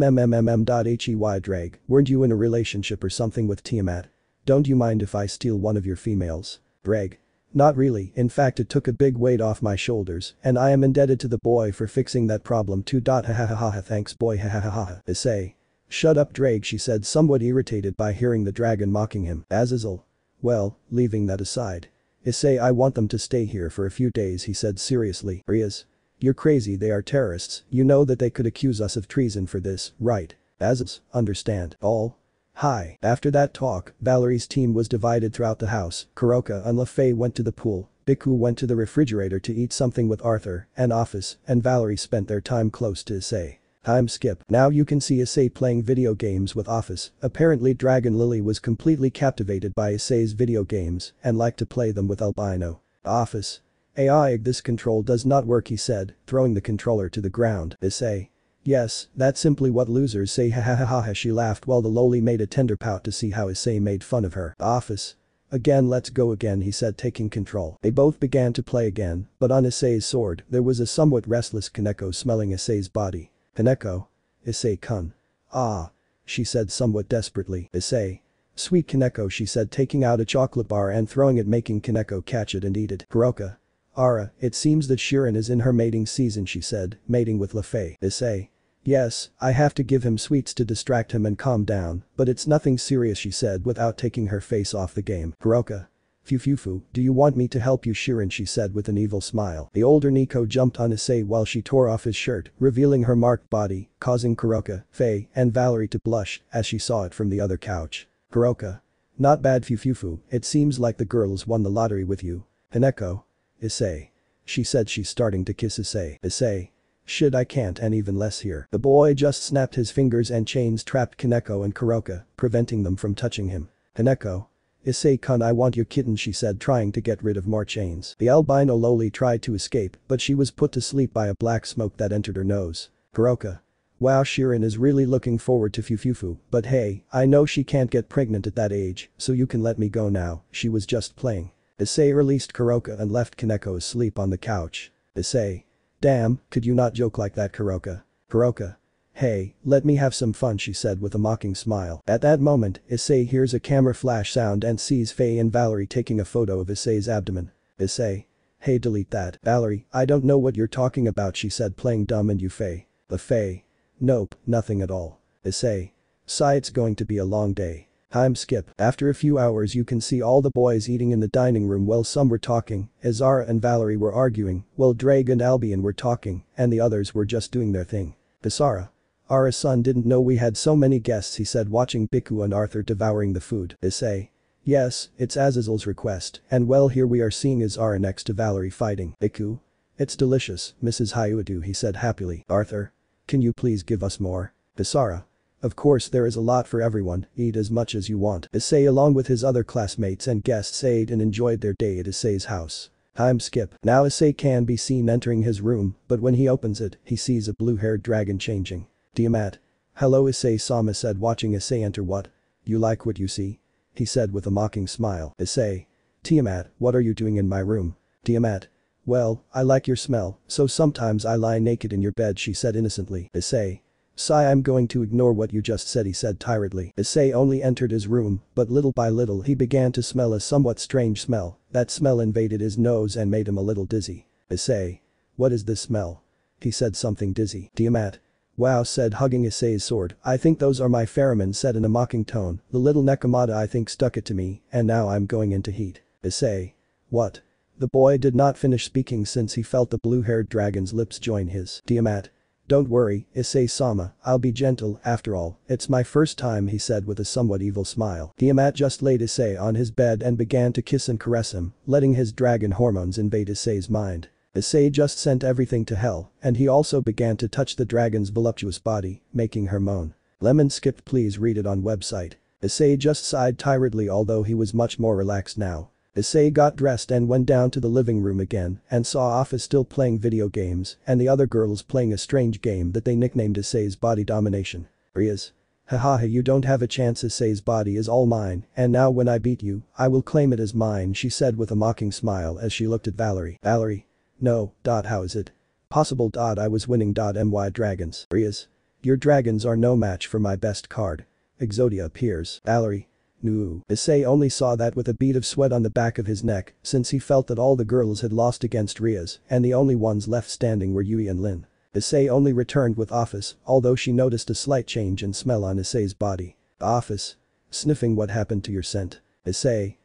Drag, weren't you in a relationship or something with Tiamat? Don't you mind if I steal one of your females? Drag. Not really, in fact it took a big weight off my shoulders, and I am indebted to the boy for fixing that problem too. Hahaha thanks boy hahaha. Issei. Shut up Drake, she said somewhat irritated by hearing the dragon mocking him. Azazel. Well, leaving that aside. Issei, I want them to stay here for a few days, he said seriously. Rias. You're crazy, they are terrorists, you know that they could accuse us of treason for this, right? Azazel. Understand. All. Hi. After that talk, Valerie's team was divided throughout the house. Kuroka and LeFay went to the pool, Biku went to the refrigerator to eat something with Arthur and Office, and Valerie spent their time close to Issei. Time skip. Now you can see Issei playing video games with Office. Apparently Dragon Lily was completely captivated by Issei's video games and liked to play them with Albino. Office. AI, this control does not work, he said, throwing the controller to the ground. Issei. Yes, that's simply what losers say, hahaha. She laughed while the lowly made a tender pout to see how Issei made fun of her. Office. Again, let's go again, he said taking control. They both began to play again, but on Issei's sword there was a somewhat restless Kaneko smelling Issei's body. Kaneko. Issei-kun. Ah. She said somewhat desperately. Issei. Sweet Kaneko, she said taking out a chocolate bar and throwing it, making Kaneko catch it and eat it. Kuroka. Ara, it seems that Shirin is in her mating season, she said, mating with LeFay. Issei. Yes, I have to give him sweets to distract him and calm down, but it's nothing serious, she said without taking her face off the game. Kuroka. Fufufu, do you want me to help you, Shirin, she said with an evil smile. The older Nico jumped on Issei while she tore off his shirt, revealing her marked body, causing Kuroka, Faye, and Valerie to blush as she saw it from the other couch. Kuroka. Not bad, Fufufu, it seems like the girls won the lottery with you. Haneko. Issei. She said she's starting to kiss Issei. Issei. Shit, I can't, and even less here. The boy just snapped his fingers and chains trapped Kaneko and Kuroka, preventing them from touching him. Haneko. Issei-kun, I want your kitten, she said trying to get rid of more chains. The albino lowly tried to escape, but she was put to sleep by a black smoke that entered her nose. Kuroka. Wow, Shirin is really looking forward to Fufufu, but hey, I know she can't get pregnant at that age, so you can let me go now, she was just playing. Issei released Kuroka and left Kaneko asleep on the couch. Issei. Damn, could you not joke like that, Kuroka? Kuroka. Hey, let me have some fun, she said with a mocking smile. At that moment, Issei hears a camera flash sound and sees Faye and Valerie taking a photo of Issei's abdomen. Issei. Hey, delete that. Valerie, I don't know what you're talking about, she said playing dumb. And you, Faye? The Faye. Nope, nothing at all. Issei. Sigh, it's going to be a long day. Time skip. After a few hours you can see all the boys eating in the dining room while some were talking, Azara and Valerie were arguing, while Drake and Albion were talking, and the others were just doing their thing. Basara. Ara-san didn't know we had so many guests, he said watching Biku and Arthur devouring the food. Issei. Yes, it's Azazel's request, and well here we are seeing Azara next to Valerie fighting. Biku. It's delicious, Mrs. Hayudu, he said happily. Arthur. Can you please give us more? Basara. Of course there is a lot for everyone, eat as much as you want. Issei along with his other classmates and guests ate and enjoyed their day at Issei's house. Time skip. Now Issei can be seen entering his room, but when he opens it, he sees a blue-haired dragon changing. Tiamat. Hello Issei-sama said watching Issei enter. What? You like what you see? He said with a mocking smile. Issei. Tiamat, what are you doing in my room? Tiamat. Well, I like your smell, so sometimes I lie naked in your bed she said innocently. Issei. Sigh I'm going to ignore what you just said he said tiredly. Issei only entered his room, but little by little he began to smell a somewhat strange smell. That smell invaded his nose and made him a little dizzy. Issei. What is this smell? He said something dizzy. Tiamat. Wow said hugging Issei's sword, I think those are my pheromones said in a mocking tone, the little Nekomata I think stuck it to me, and now I'm going into heat. Issei. What? The boy did not finish speaking since he felt the blue-haired dragon's lips join his. Tiamat. Don't worry, Issei-sama, I'll be gentle, after all, it's my first time he said with a somewhat evil smile. Tiamat just laid Issei on his bed and began to kiss and caress him, letting his dragon hormones invade Issei's mind. Issei just sent everything to hell, and he also began to touch the dragon's voluptuous body, making her moan. Lemon skipped please read it on website. Issei just sighed tiredly although he was much more relaxed now. Issei got dressed and went down to the living room again and saw Office still playing video games and the other girls playing a strange game that they nicknamed Issei's body domination. Rias. Hahaha you don't have a chance Issei's body is all mine and now when I beat you, I will claim it as mine she said with a mocking smile as she looked at Valerie. Valerie. No. How is it possible? I was winning. My dragons. Rias. Your dragons are no match for my best card. Exodia appears. Valerie. No. Issei only saw that with a bead of sweat on the back of his neck since he felt that all the girls had lost against Rias and the only ones left standing were Yui and Lin. Issei only returned with Office although she noticed a slight change in smell on Issei's body. Office. Sniffing what happened to your scent? Issei.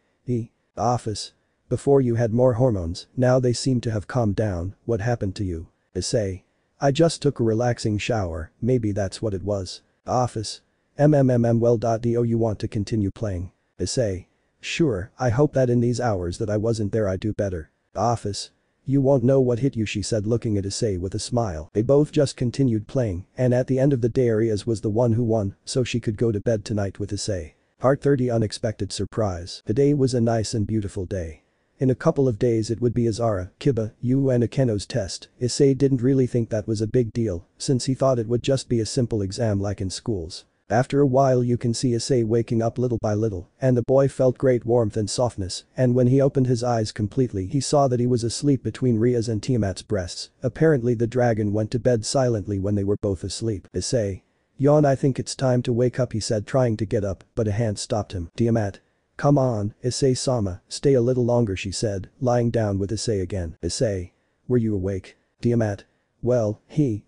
Office. Before you had more hormones, now they seem to have calmed down, what happened to you? Issei. I just took a relaxing shower, maybe that's what it was. Office. Well. Do you want to continue playing? Issei. Sure, I hope that in these hours that I wasn't there I do better. Office. You won't know what hit you she said looking at Issei with a smile. They both just continued playing and at the end of the day Arias was the one who won so she could go to bed tonight with Issei. Part 30 Unexpected surprise. The day was a nice and beautiful day. In a couple of days it would be Azara, Kiba, Yu and Akeno's test. Issei didn't really think that was a big deal since he thought it would just be a simple exam like in schools. After a while you can see Issei waking up little by little and the boy felt great warmth and softness and when he opened his eyes completely he saw that he was asleep between Ria's and Tiamat's breasts. Apparently the dragon went to bed silently when they were both asleep. Issei. Yawn I think it's time to wake up he said trying to get up but a hand stopped him. Tiamat. Come on, Issei-sama, stay a little longer she said, lying down with Issei again. Issei. Were you awake? Tiamat. Well,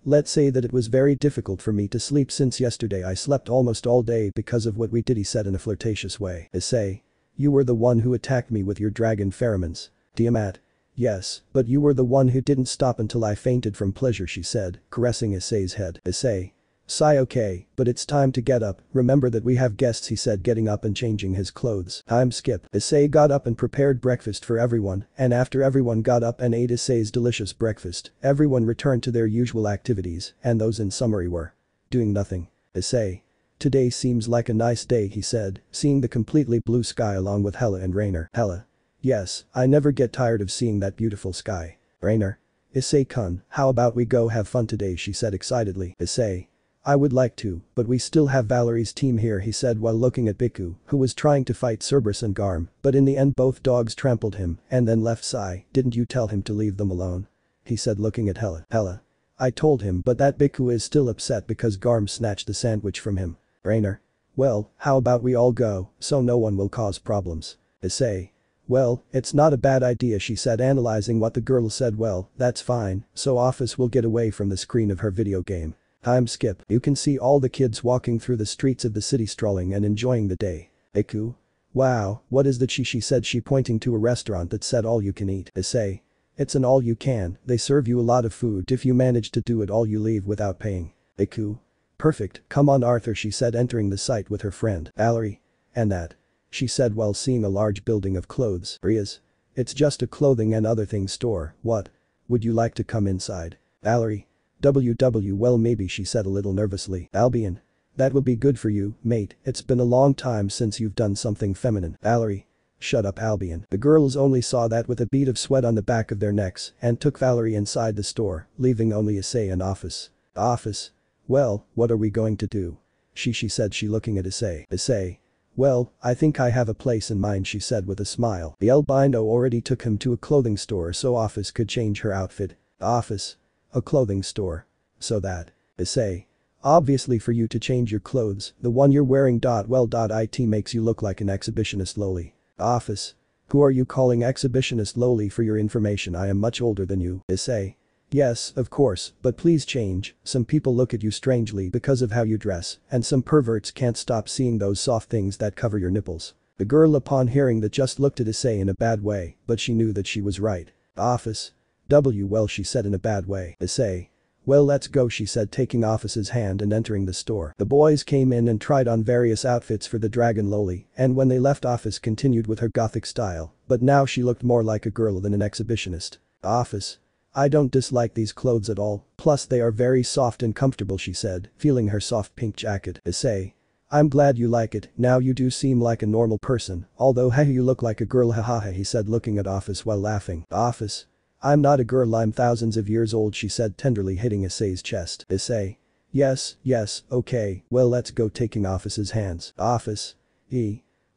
let's say that it was very difficult for me to sleep since yesterday I slept almost all day because of what we did he said in a flirtatious way. Issei. You were the one who attacked me with your dragon pheromones. Tiamat. Yes, but you were the one who didn't stop until I fainted from pleasure she said, caressing Issei's head. Issei. Sigh okay, but it's time to get up, remember that we have guests he said getting up and changing his clothes. Time skip. Issei got up and prepared breakfast for everyone and after everyone got up and ate Issei's delicious breakfast, everyone returned to their usual activities and those in summary were doing nothing. Issei. Today seems like a nice day he said, seeing the completely blue sky along with Hella and Rainer. Hella. Yes, I never get tired of seeing that beautiful sky. Rainer. Issei-kun, how about we go have fun today she said excitedly. Issei. I would like to, but we still have Valerie's team here he said while looking at Biku, who was trying to fight Cerberus and Garm, but in the end both dogs trampled him and then left Sai, didn't you tell him to leave them alone? He said looking at Hella. Hella. I told him but that Biku is still upset because Garm snatched the sandwich from him. Rainer. Well, how about we all go, so no one will cause problems. Issei. Well, it's not a bad idea she said analyzing what the girl said well, that's fine, so Office will get away from the screen of her video game. Time skip. You can see all the kids walking through the streets of the city strolling and enjoying the day. Iku. Wow, what is that she said she pointing to a restaurant that said all you can eat. Issei. It's an all you can, they serve you a lot of food if you manage to do it all you leave without paying. Iku. Perfect, come on Arthur she said entering the site with her friend. Valerie. And that. She said while seeing a large building of clothes. Rias. It's just a clothing and other things store, what? Would you like to come inside? Valerie. Well maybe she said a little nervously. Albion. That will be good for you, mate, it's been a long time since you've done something feminine. Valerie. Shut up, Albion. The girls only saw that with a bead of sweat on the back of their necks and took Valerie inside the store, leaving only Issei and Office. Office. Well, what are we going to do? She said, she looking at Issei. Issei. Well, I think I have a place in mind, she said with a smile. The albino already took him to a clothing store so Office could change her outfit. Office. A clothing store. So that. Issei. Obviously for you to change your clothes, the one you're wearing. Well, it makes you look like an exhibitionist loli. Office. Who are you calling exhibitionist loli? For your information, I am much older than you. Issei. Yes, of course, but please change, some people look at you strangely because of how you dress, and some perverts can't stop seeing those soft things that cover your nipples. The girl upon hearing that just looked at Issei in a bad way, but she knew that she was right. Office. Well, she said in a bad way. Issei. Well, let's go, she said, taking Office's hand and entering the store. The boys came in and tried on various outfits for the dragon loli, and when they left, Office continued with her gothic style, but now she looked more like a girl than an exhibitionist. Office. I don't dislike these clothes at all, plus they are very soft and comfortable, she said, feeling her soft pink jacket. Issei. I'm glad you like it, now you do seem like a normal person, although you look like a girl, hahaha, he said, looking at Office while laughing. Office. I'm not a girl, I'm thousands of years old, she said, tenderly hitting Issei's chest. Issei. Yes, okay, well, let's go, taking Office's hands. Office.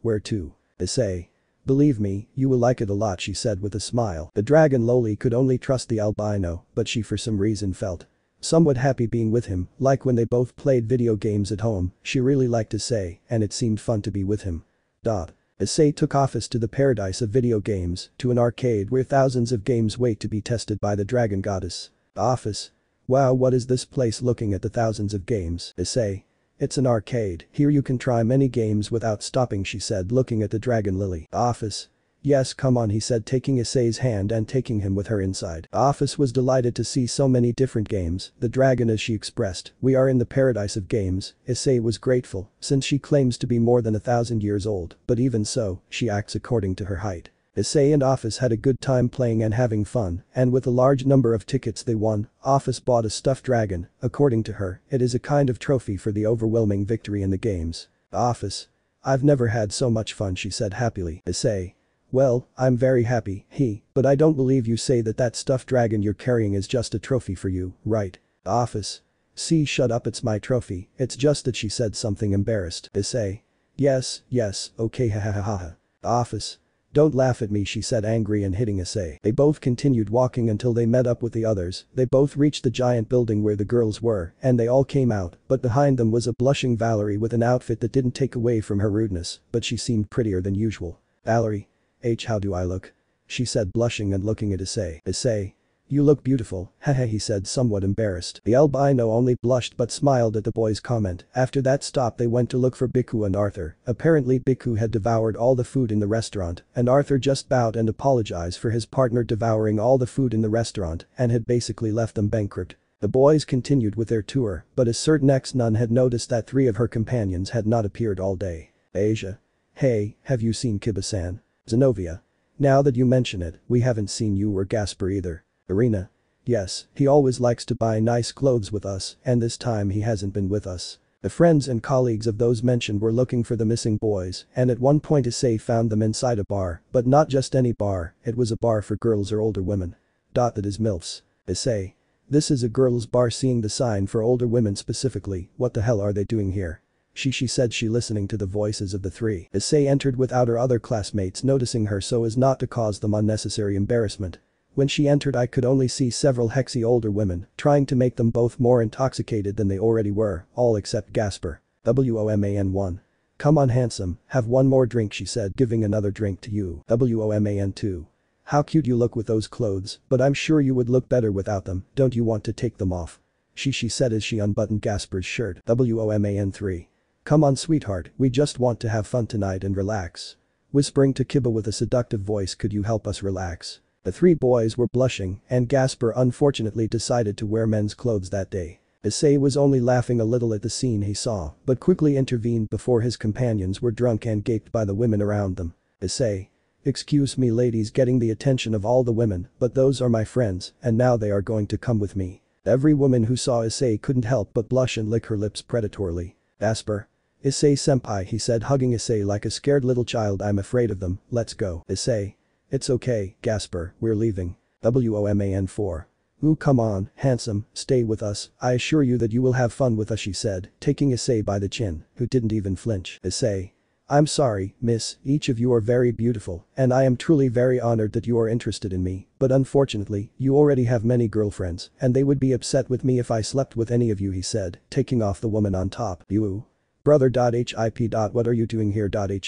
Where to? Issei. Believe me, you will like it a lot, she said with a smile. The dragon loli could only trust the albino, but she for some reason felt somewhat happy being with him, like when they both played video games at home, she really liked Issei, and it seemed fun to be with him. Issei took Office to the paradise of video games, to an arcade where thousands of games wait to be tested by the dragon goddess. Office. Wow, what is this place? Looking at the thousands of games. Issei. It's an arcade, here you can try many games without stopping, she said, looking at the dragon lily. Office. Yes, come on, he said, taking Issei's hand and taking him with her inside. Office was delighted to see so many different games, the dragon, as she expressed, we are in the paradise of games. Issei was grateful, since she claims to be more than 1,000 years old, but even so, she acts according to her height. Issei and Office had a good time playing and having fun, and with a large number of tickets they won, Office bought a stuffed dragon, according to her, it is a kind of trophy for the overwhelming victory in the games. Office. I've never had so much fun, she said happily. Issei. Well, I'm very happy, but I don't believe you say that stuffed dragon you're carrying is just a trophy for you, right? Office. See, shut up, it's my trophy, it's just that, she said, something embarrassed. Issei. Yes, okay, hahaha. Office. Don't laugh at me, she said, angry and hitting Issei. They both continued walking until they met up with the others, they both reached the giant building where the girls were, and they all came out, but behind them was a blushing Valerie with an outfit that didn't take away from her rudeness, but she seemed prettier than usual. Valerie. How do I look? She said, blushing and looking at Issei. Issei. You look beautiful, haha, he said, somewhat embarrassed. The albino only blushed but smiled at the boy's comment. After that stop they went to look for Biku and Arthur. Apparently Biku had devoured all the food in the restaurant, and Arthur just bowed and apologized for his partner devouring all the food in the restaurant and had basically left them bankrupt. The boys continued with their tour, but a certain ex-nun had noticed that 3 of her companions had not appeared all day. Asia. Hey, have you seen Kiba-san? Zenovia. Now that you mention it, we haven't seen you or Gasper either. Irina. Yes, he always likes to buy nice clothes with us, and this time he hasn't been with us. The friends and colleagues of those mentioned were looking for the missing boys, and at one point Issei found them inside a bar, but not just any bar, it was a bar for girls or older women. That is MILFs. Issei. This is a girls' bar, seeing the sign for older women specifically, what the hell are they doing here? She said, she listening to the voices of the 3. Issei entered without her other classmates noticing her so as not to cause them unnecessary embarrassment. When she entered I could only see several hexy older women, trying to make them both more intoxicated than they already were, all except Gasper. WOMAN1. Come on handsome, have one more drink, she said, giving another drink to you. WOMAN2. How cute you look with those clothes, but I'm sure you would look better without them, don't you want to take them off? She said as she unbuttoned Gasper's shirt. WOMAN3. Come on sweetheart, we just want to have fun tonight and relax. Whispering to Kiba with a seductive voice, could you help us relax? The 3 boys were blushing, and Gasper unfortunately decided to wear men's clothes that day. Issei was only laughing a little at the scene he saw, but quickly intervened before his companions were drunk and gaped by the women around them. Issei. Excuse me ladies, getting the attention of all the women, but those are my friends, and now they are going to come with me. Every woman who saw Issei couldn't help but blush and lick her lips predatorily. Asper. Issei-senpai, he said, hugging Issei like a scared little child. I'm afraid of them, let's go. Issei. It's okay, Gasper, we're leaving. WOMAN4. Ooh, come on, handsome, stay with us, I assure you that you will have fun with us, she said, taking Issei by the chin, who didn't even flinch. Issei. I'm sorry, miss, each of you are very beautiful, and I am truly very honored that you are interested in me, but unfortunately, you already have many girlfriends, and they would be upset with me if I slept with any of you, he said, taking off the woman on top. You. Brother.hip. What are you doing here? Hip.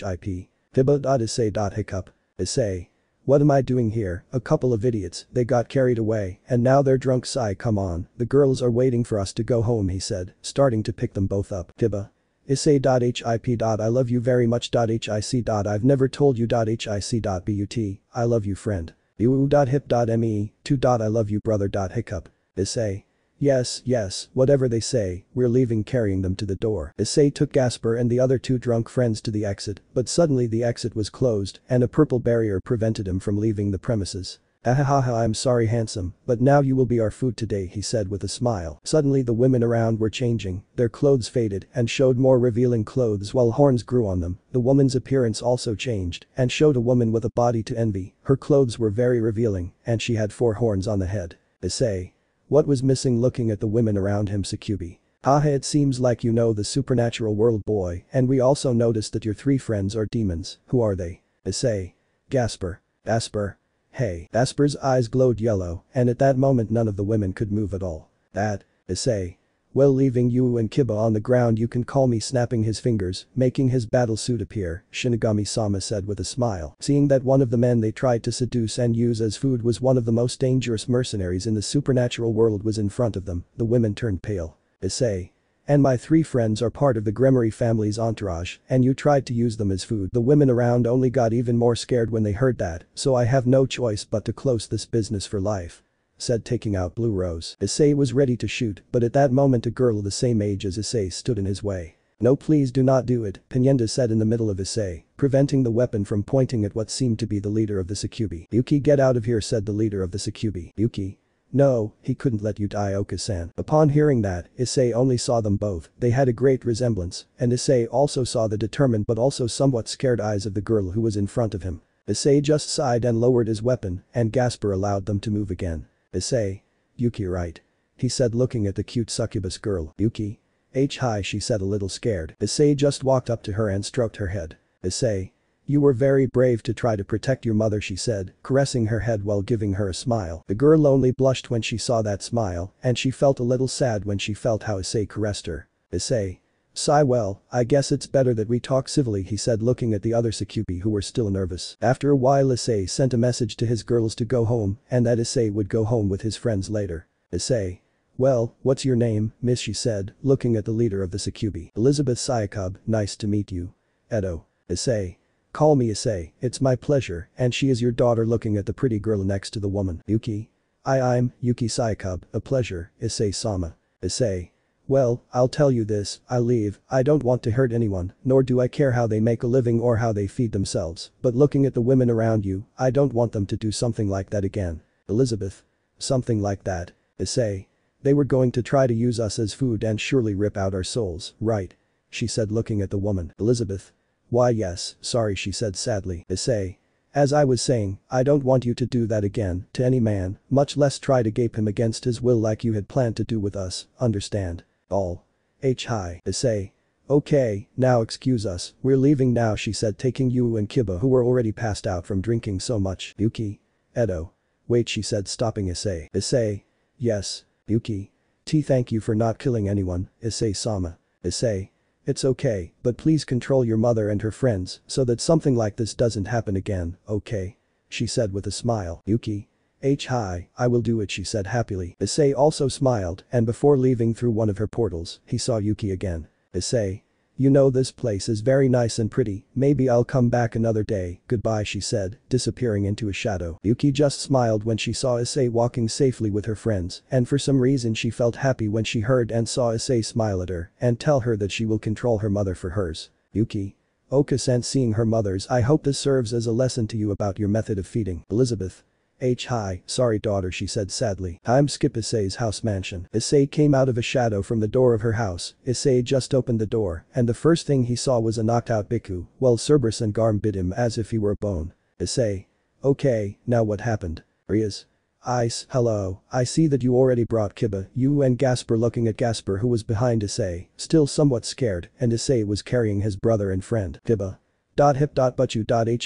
Fibba.issei. Hiccup. Issei. What am I doing here? A couple of idiots, they got carried away, and now they're drunk. Sigh, come on, the girls are waiting for us to go home, he said, starting to pick them both up. Fibba. Issei.hip. I love you very much. Hic. I've never told you. Hic. But I love you, friend. Hip.me. 2. I love you, brother. Hiccup. Issei. Yes, whatever they say, we're leaving, carrying them to the door. Issei took Gasper and the other two drunk friends to the exit, but suddenly the exit was closed and a purple barrier prevented him from leaving the premises. Ahahaha, I'm sorry, handsome, but now you will be our food today, he said with a smile. Suddenly the women around were changing, their clothes faded and showed more revealing clothes while horns grew on them. The woman's appearance also changed and showed a woman with a body to envy. Her clothes were very revealing and she had 4 horns on the head. Issei. What was missing? Looking at the women around him, Sukubi. Haha, it seems like you know the supernatural world, boy, and we also noticed that your 3 friends are demons. Who are they? Issei. Gasper. Asper. Hey. Asper's eyes glowed yellow, and at that moment none of the women could move at all. That. Issei. Well, leaving you and Kiba on the ground, you can call me, snapping his fingers, making his battle suit appear, Shinigami-sama said with a smile. Seeing that one of the men they tried to seduce and use as food was one of the most dangerous mercenaries in the supernatural world was in front of them, the women turned pale. Issei. And my 3 friends are part of the Gremory family's entourage, and you tried to use them as food. The women around only got even more scared when they heard that, so I have no choice but to close this business for life, said, taking out Blue Rose. Issei was ready to shoot, but at that moment a girl the same age as Issei stood in his way. No, please do not do it, Pinenda said in the middle of Issei, preventing the weapon from pointing at what seemed to be the leader of the Sukubi. Yuki, get out of here, said the leader of the Sukubi. Yuki. No, he couldn't let you die, Oka-san. Upon hearing that, Issei only saw them both. They had a great resemblance, and Issei also saw the determined but also somewhat scared eyes of the girl who was in front of him. Issei just sighed and lowered his weapon, and Gasper allowed them to move again. Issei. Yuki, right? He said, looking at the cute succubus girl. Yuki. Hi, she said, a little scared. Issei just walked up to her and stroked her head. Issei. You were very brave to try to protect your mother, she said, caressing her head while giving her a smile. The girl only blushed when she saw that smile, and she felt a little sad when she felt how Issei caressed her. Issei. Sigh, well, I guess it's better that we talk civilly, he said, looking at the other Sukubi who were still nervous. After a while Issei sent a message to his girls to go home and that Issei would go home with his friends later. Issei. Well, what's your name, miss, she said, looking at the leader of the Sukubi. Elizabeth Sayakub, nice to meet you. Edo. Issei. Call me Issei, it's my pleasure, and she is your daughter, looking at the pretty girl next to the woman. Yuki. I'm Yuki Sayakub, a pleasure, Issei-sama. Issei. Well, I'll tell you this, I leave, I don't want to hurt anyone, nor do I care how they make a living or how they feed themselves, but looking at the women around you, I don't want them to do something like that again. Elizabeth. Something like that. Issei. They were going to try to use us as food and surely rip out our souls, right? She said, looking at the woman. Elizabeth. Why yes, sorry, she said sadly. Issei. As I was saying, I don't want you to do that again to any man, much less try to gape him against his will like you had planned to do with us, understand? All. Hi. Issei. Okay, now excuse us, we're leaving now, she said, taking Yu and Kiba who were already passed out from drinking so much. Yuki. Edo. Wait, she said, stopping Issei. Issei. Yes. Yuki. Thank you for not killing anyone, Issei-sama. Issei. It's okay, but please control your mother and her friends so that something like this doesn't happen again, okay? She said with a smile. Yuki. Hi, I will do it, she said happily. Issei also smiled, and before leaving through one of her portals, he saw Yuki again. Issei. You know, this place is very nice and pretty, maybe I'll come back another day, goodbye, she said, disappearing into a shadow. Yuki just smiled when she saw Issei walking safely with her friends, and for some reason she felt happy when she heard and saw Issei smile at her and tell her that she will control her mother for hers. Yuki. Oka-san, seeing her mother's, I hope this serves as a lesson to you about your method of feeding. Elizabeth. Hi, sorry daughter she said sadly. I'm Skip Issei's house mansion. Issei came out of a shadow from the door of her house. Issei just opened the door and the first thing he saw was a knocked out Biku, while Cerberus and Garm bit him as if he were a bone. Issei. Okay, now what happened? Rias. Ice, hello, I see that you already brought Kiba, you and Gasper looking at Gasper who was behind Issei, still somewhat scared, and Issei was carrying his brother and friend, Kiba. Hip but you hip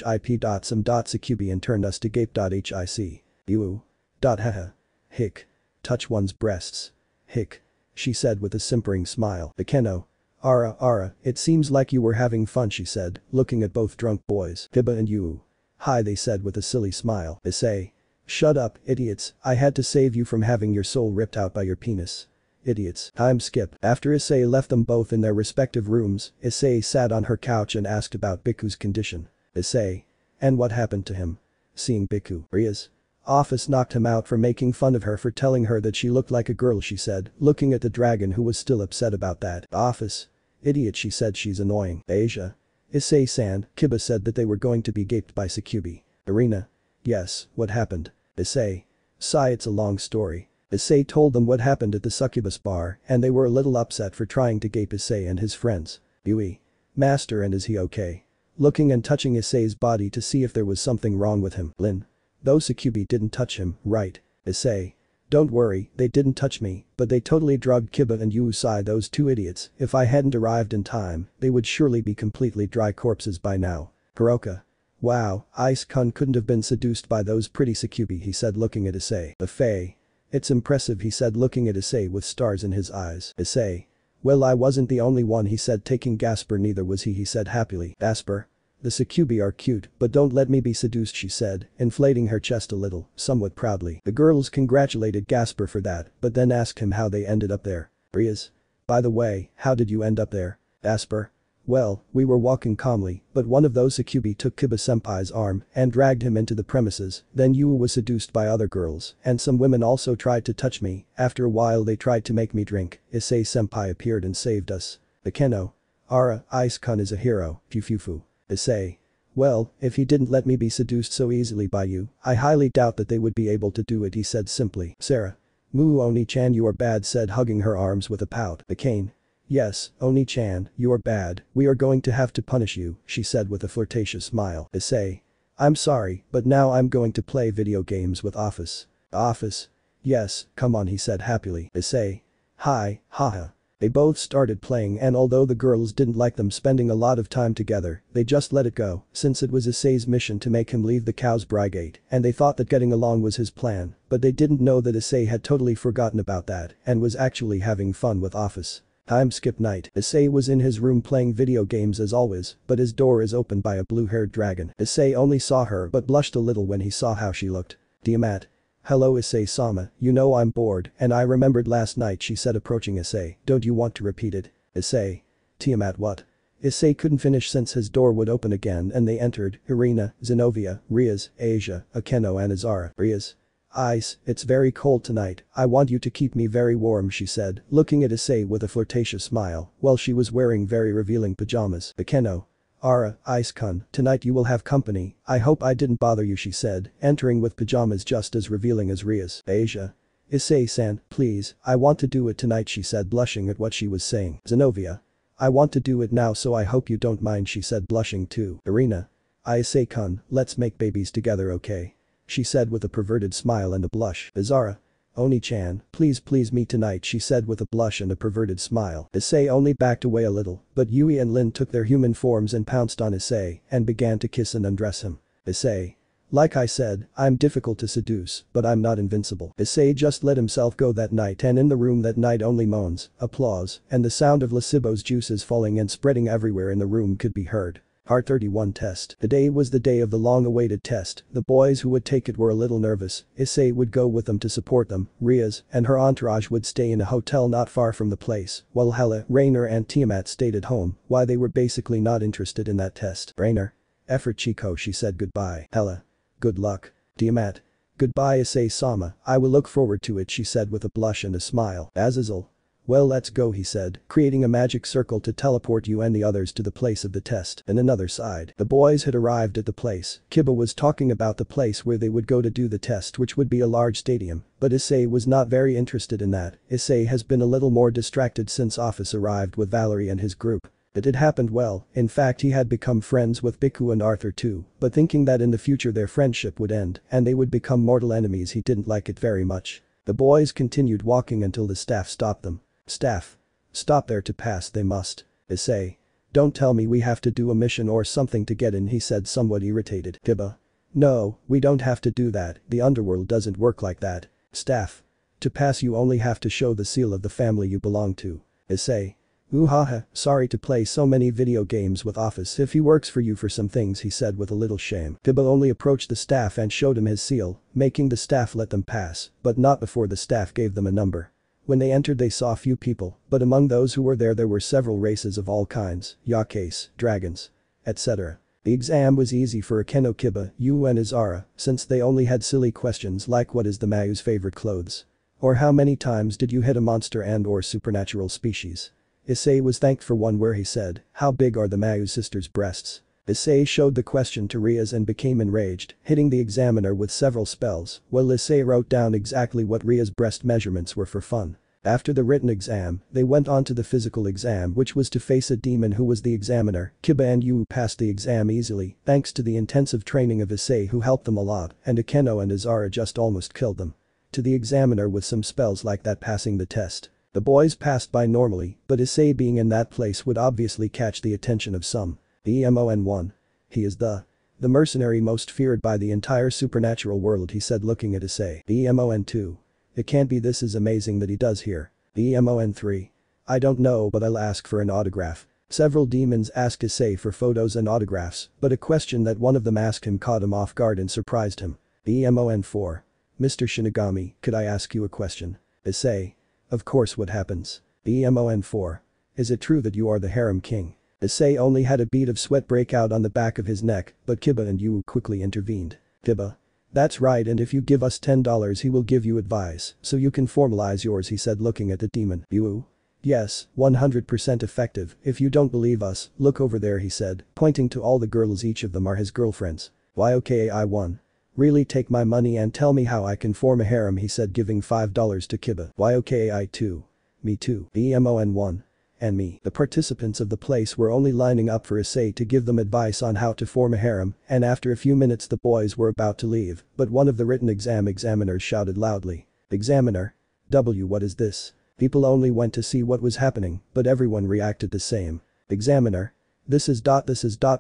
some Sukubi and turned us to gape hic. You. Haha. Hick. Touch one's breasts. Hick. She said with a simpering smile. Akeno. Ara, it seems like you were having fun she said, looking at both drunk boys. Kiba and you. Hi they said with a silly smile. Issei. Shut up, idiots, I had to save you from having your soul ripped out by your penis. Idiots. I'm Skip. After Issei left them both in their respective rooms, Issei sat on her couch and asked about Biku's condition. Issei. And what happened to him? Seeing Biku. Rias. Office knocked him out for making fun of her for telling her that she looked like a girl she said, looking at the dragon who was still upset about that. Office. Idiot she said she's annoying. Asia. Issei-san, Kiba said that they were going to be gaped by Sukubi. Arena. Yes, what happened? Issei. Sigh it's a long story. Issei told them what happened at the succubus bar and they were a little upset for trying to gape Issei and his friends. Yui. Master and is he okay? Looking and touching Issei's body to see if there was something wrong with him. Lin. Those Sukubi didn't touch him, right? Issei. Don't worry, they didn't touch me, but they totally drugged Kiba and Yu Sai those two idiots, if I hadn't arrived in time, they would surely be completely dry corpses by now. Hiroka. Wow, Ice-kun couldn't have been seduced by those pretty Sukubi he said looking at Issei. The Fae. It's impressive he said looking at Issei with stars in his eyes. Issei. Well I wasn't the only one he said taking Gasper neither was he said happily. Gasper. The Sukubi are cute but don't let me be seduced she said, inflating her chest a little, somewhat proudly. The girls congratulated Gasper for that but then asked him how they ended up there. Rias. By the way, how did you end up there? Gasper. Well, we were walking calmly, but one of those Sukubi took Kiba-senpai's arm and dragged him into the premises, then Yu was seduced by other girls, and some women also tried to touch me, after a while they tried to make me drink, Issei-senpai appeared and saved us. Akeno. Ara, Ice-kun is a hero, Fufufu. Issei. Well, if he didn't let me be seduced so easily by you, I highly doubt that they would be able to do it he said simply. Sarah. Moo Oni-chan you are bad said hugging her arms with a pout. Akane. Yes, Oni-chan, you are bad, we are going to have to punish you, she said with a flirtatious smile. Issei. I'm sorry, but now I'm going to play video games with Office. Office. Yes, come on he said happily. Issei. Hi, haha. They both started playing and although the girls didn't like them spending a lot of time together, they just let it go, since it was Issei's mission to make him leave the Cow's Brigade, and they thought that getting along was his plan, but they didn't know that Issei had totally forgotten about that and was actually having fun with Office. Time skip night. Issei was in his room playing video games as always, but his door is opened by a blue-haired dragon. Issei only saw her but blushed a little when he saw how she looked. Tiamat. Hello Issei-sama, you know I'm bored and I remembered last night she said approaching Issei, don't you want to repeat it? Issei. Tiamat what? Issei couldn't finish since his door would open again and they entered, Irina, Zenobia, Rias, Asia, Akeno and Azara. Rias. Ice, it's very cold tonight, I want you to keep me very warm she said, looking at Issei with a flirtatious smile, while she was wearing very revealing pajamas. Akeno. Ara, Ice-kun, tonight you will have company, I hope I didn't bother you she said, entering with pajamas just as revealing as Rias. Asia. Issei-san, please, I want to do it tonight she said blushing at what she was saying. Zenobia. I want to do it now so I hope you don't mind she said blushing too. Irina. Issei-kun, let's make babies together okay? She said with a perverted smile and a blush. Azara. Oni-chan, please me tonight she said with a blush and a perverted smile. Issei only backed away a little, but Yui and Lin took their human forms and pounced on Issei and began to kiss and undress him. Issei. Like I said, I'm difficult to seduce, but I'm not invincible. Issei just let himself go that night and in the room that night only moans, applause, and the sound of Lasibo's juices falling and spreading everywhere in the room could be heard. Part 31 test. Today was the day of the long-awaited test, the boys who would take it were a little nervous, Issei would go with them to support them, Rias and her entourage would stay in a hotel not far from the place, while Hela, Rainer and Tiamat stayed at home, why they were basically not interested in that test. Rainer. Effort Chico she said goodbye. Hela. Good luck. Tiamat. Goodbye Issei-sama, I will look forward to it she said with a blush and a smile. Azazel. Well, let's go, he said, creating a magic circle to teleport you and the others to the place of the test. In another side, the boys had arrived at the place. Kiba was talking about the place where they would go to do the test, which would be a large stadium. But Issei was not very interested in that. Issei has been a little more distracted since Office arrived with Valerie and his group. It had happened well, in fact he had become friends with Biku and Arthur too, but thinking that in the future their friendship would end and they would become mortal enemies, he didn't like it very much. The boys continued walking until the staff stopped them. Staff. Stop there, to pass they must. Issei. Don't tell me we have to do a mission or something to get in, he said, somewhat irritated. Kiba. No, we don't have to do that, the underworld doesn't work like that. Staff. To pass you only have to show the seal of the family you belong to. Issei. Ooh haha, sorry to play so many video games with Office if he works for you for some things, he said with a little shame. Kiba only approached the staff and showed him his seal, making the staff let them pass, but not before the staff gave them a number. When they entered they saw few people, but among those who were there were several races of all kinds, yakeis, dragons, etc. The exam was easy for Akeno, Kiba, Yu and Izara, since they only had silly questions like what is the Mayu's favorite clothes? Or how many times did you hit a monster and or supernatural species? Issei was thanked for one where he said, how big are the Mayu sisters' breasts? Issei showed the question to Rias and became enraged, hitting the examiner with several spells, while Issei wrote down exactly what Ria's breast measurements were for fun. After the written exam, they went on to the physical exam, which was to face a demon who was the examiner. Kiba and Yu passed the exam easily, thanks to the intensive training of Issei who helped them a lot, and Akeno and Izara just almost killed them. To the examiner with some spells like that passing the test. The boys passed by normally, but Issei being in that place would obviously catch the attention of some. The EMON1. He is the mercenary most feared by the entire supernatural world, he said looking at Issei. The EMON2. It can't be, this is amazing that he does here. The EMON3. I don't know, but I'll ask for an autograph. Several demons asked Issei for photos and autographs, but a question that one of them asked him caught him off guard and surprised him. The EMON4. Mr. Shinigami, could I ask you a question? Issei. Of course, what happens? The EMON4. Is it true that you are the harem king? Issei only had a bead of sweat break out on the back of his neck, but Kiba and Yu quickly intervened. Kiba. That's right, and if you give us $10 he will give you advice, so you can formalize yours, he said looking at the demon. Yu. Yes, 100% effective, if you don't believe us, look over there, he said, pointing to all the girls, each of them are his girlfriends. YOKAI1. Really, take my money and tell me how I can form a harem, he said giving $5 to Kiba. YOKAI2. Me too. EMON1. And me. The participants of the place were only lining up for Issei to give them advice on how to form a harem, and after a few minutes the boys were about to leave, but one of the written examiners shouted loudly. Examiner. W, what is this? People only went to see what was happening, but everyone reacted the same. Examiner. This is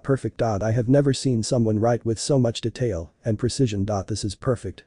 perfect. I have never seen someone write with so much detail and precision. This is perfect.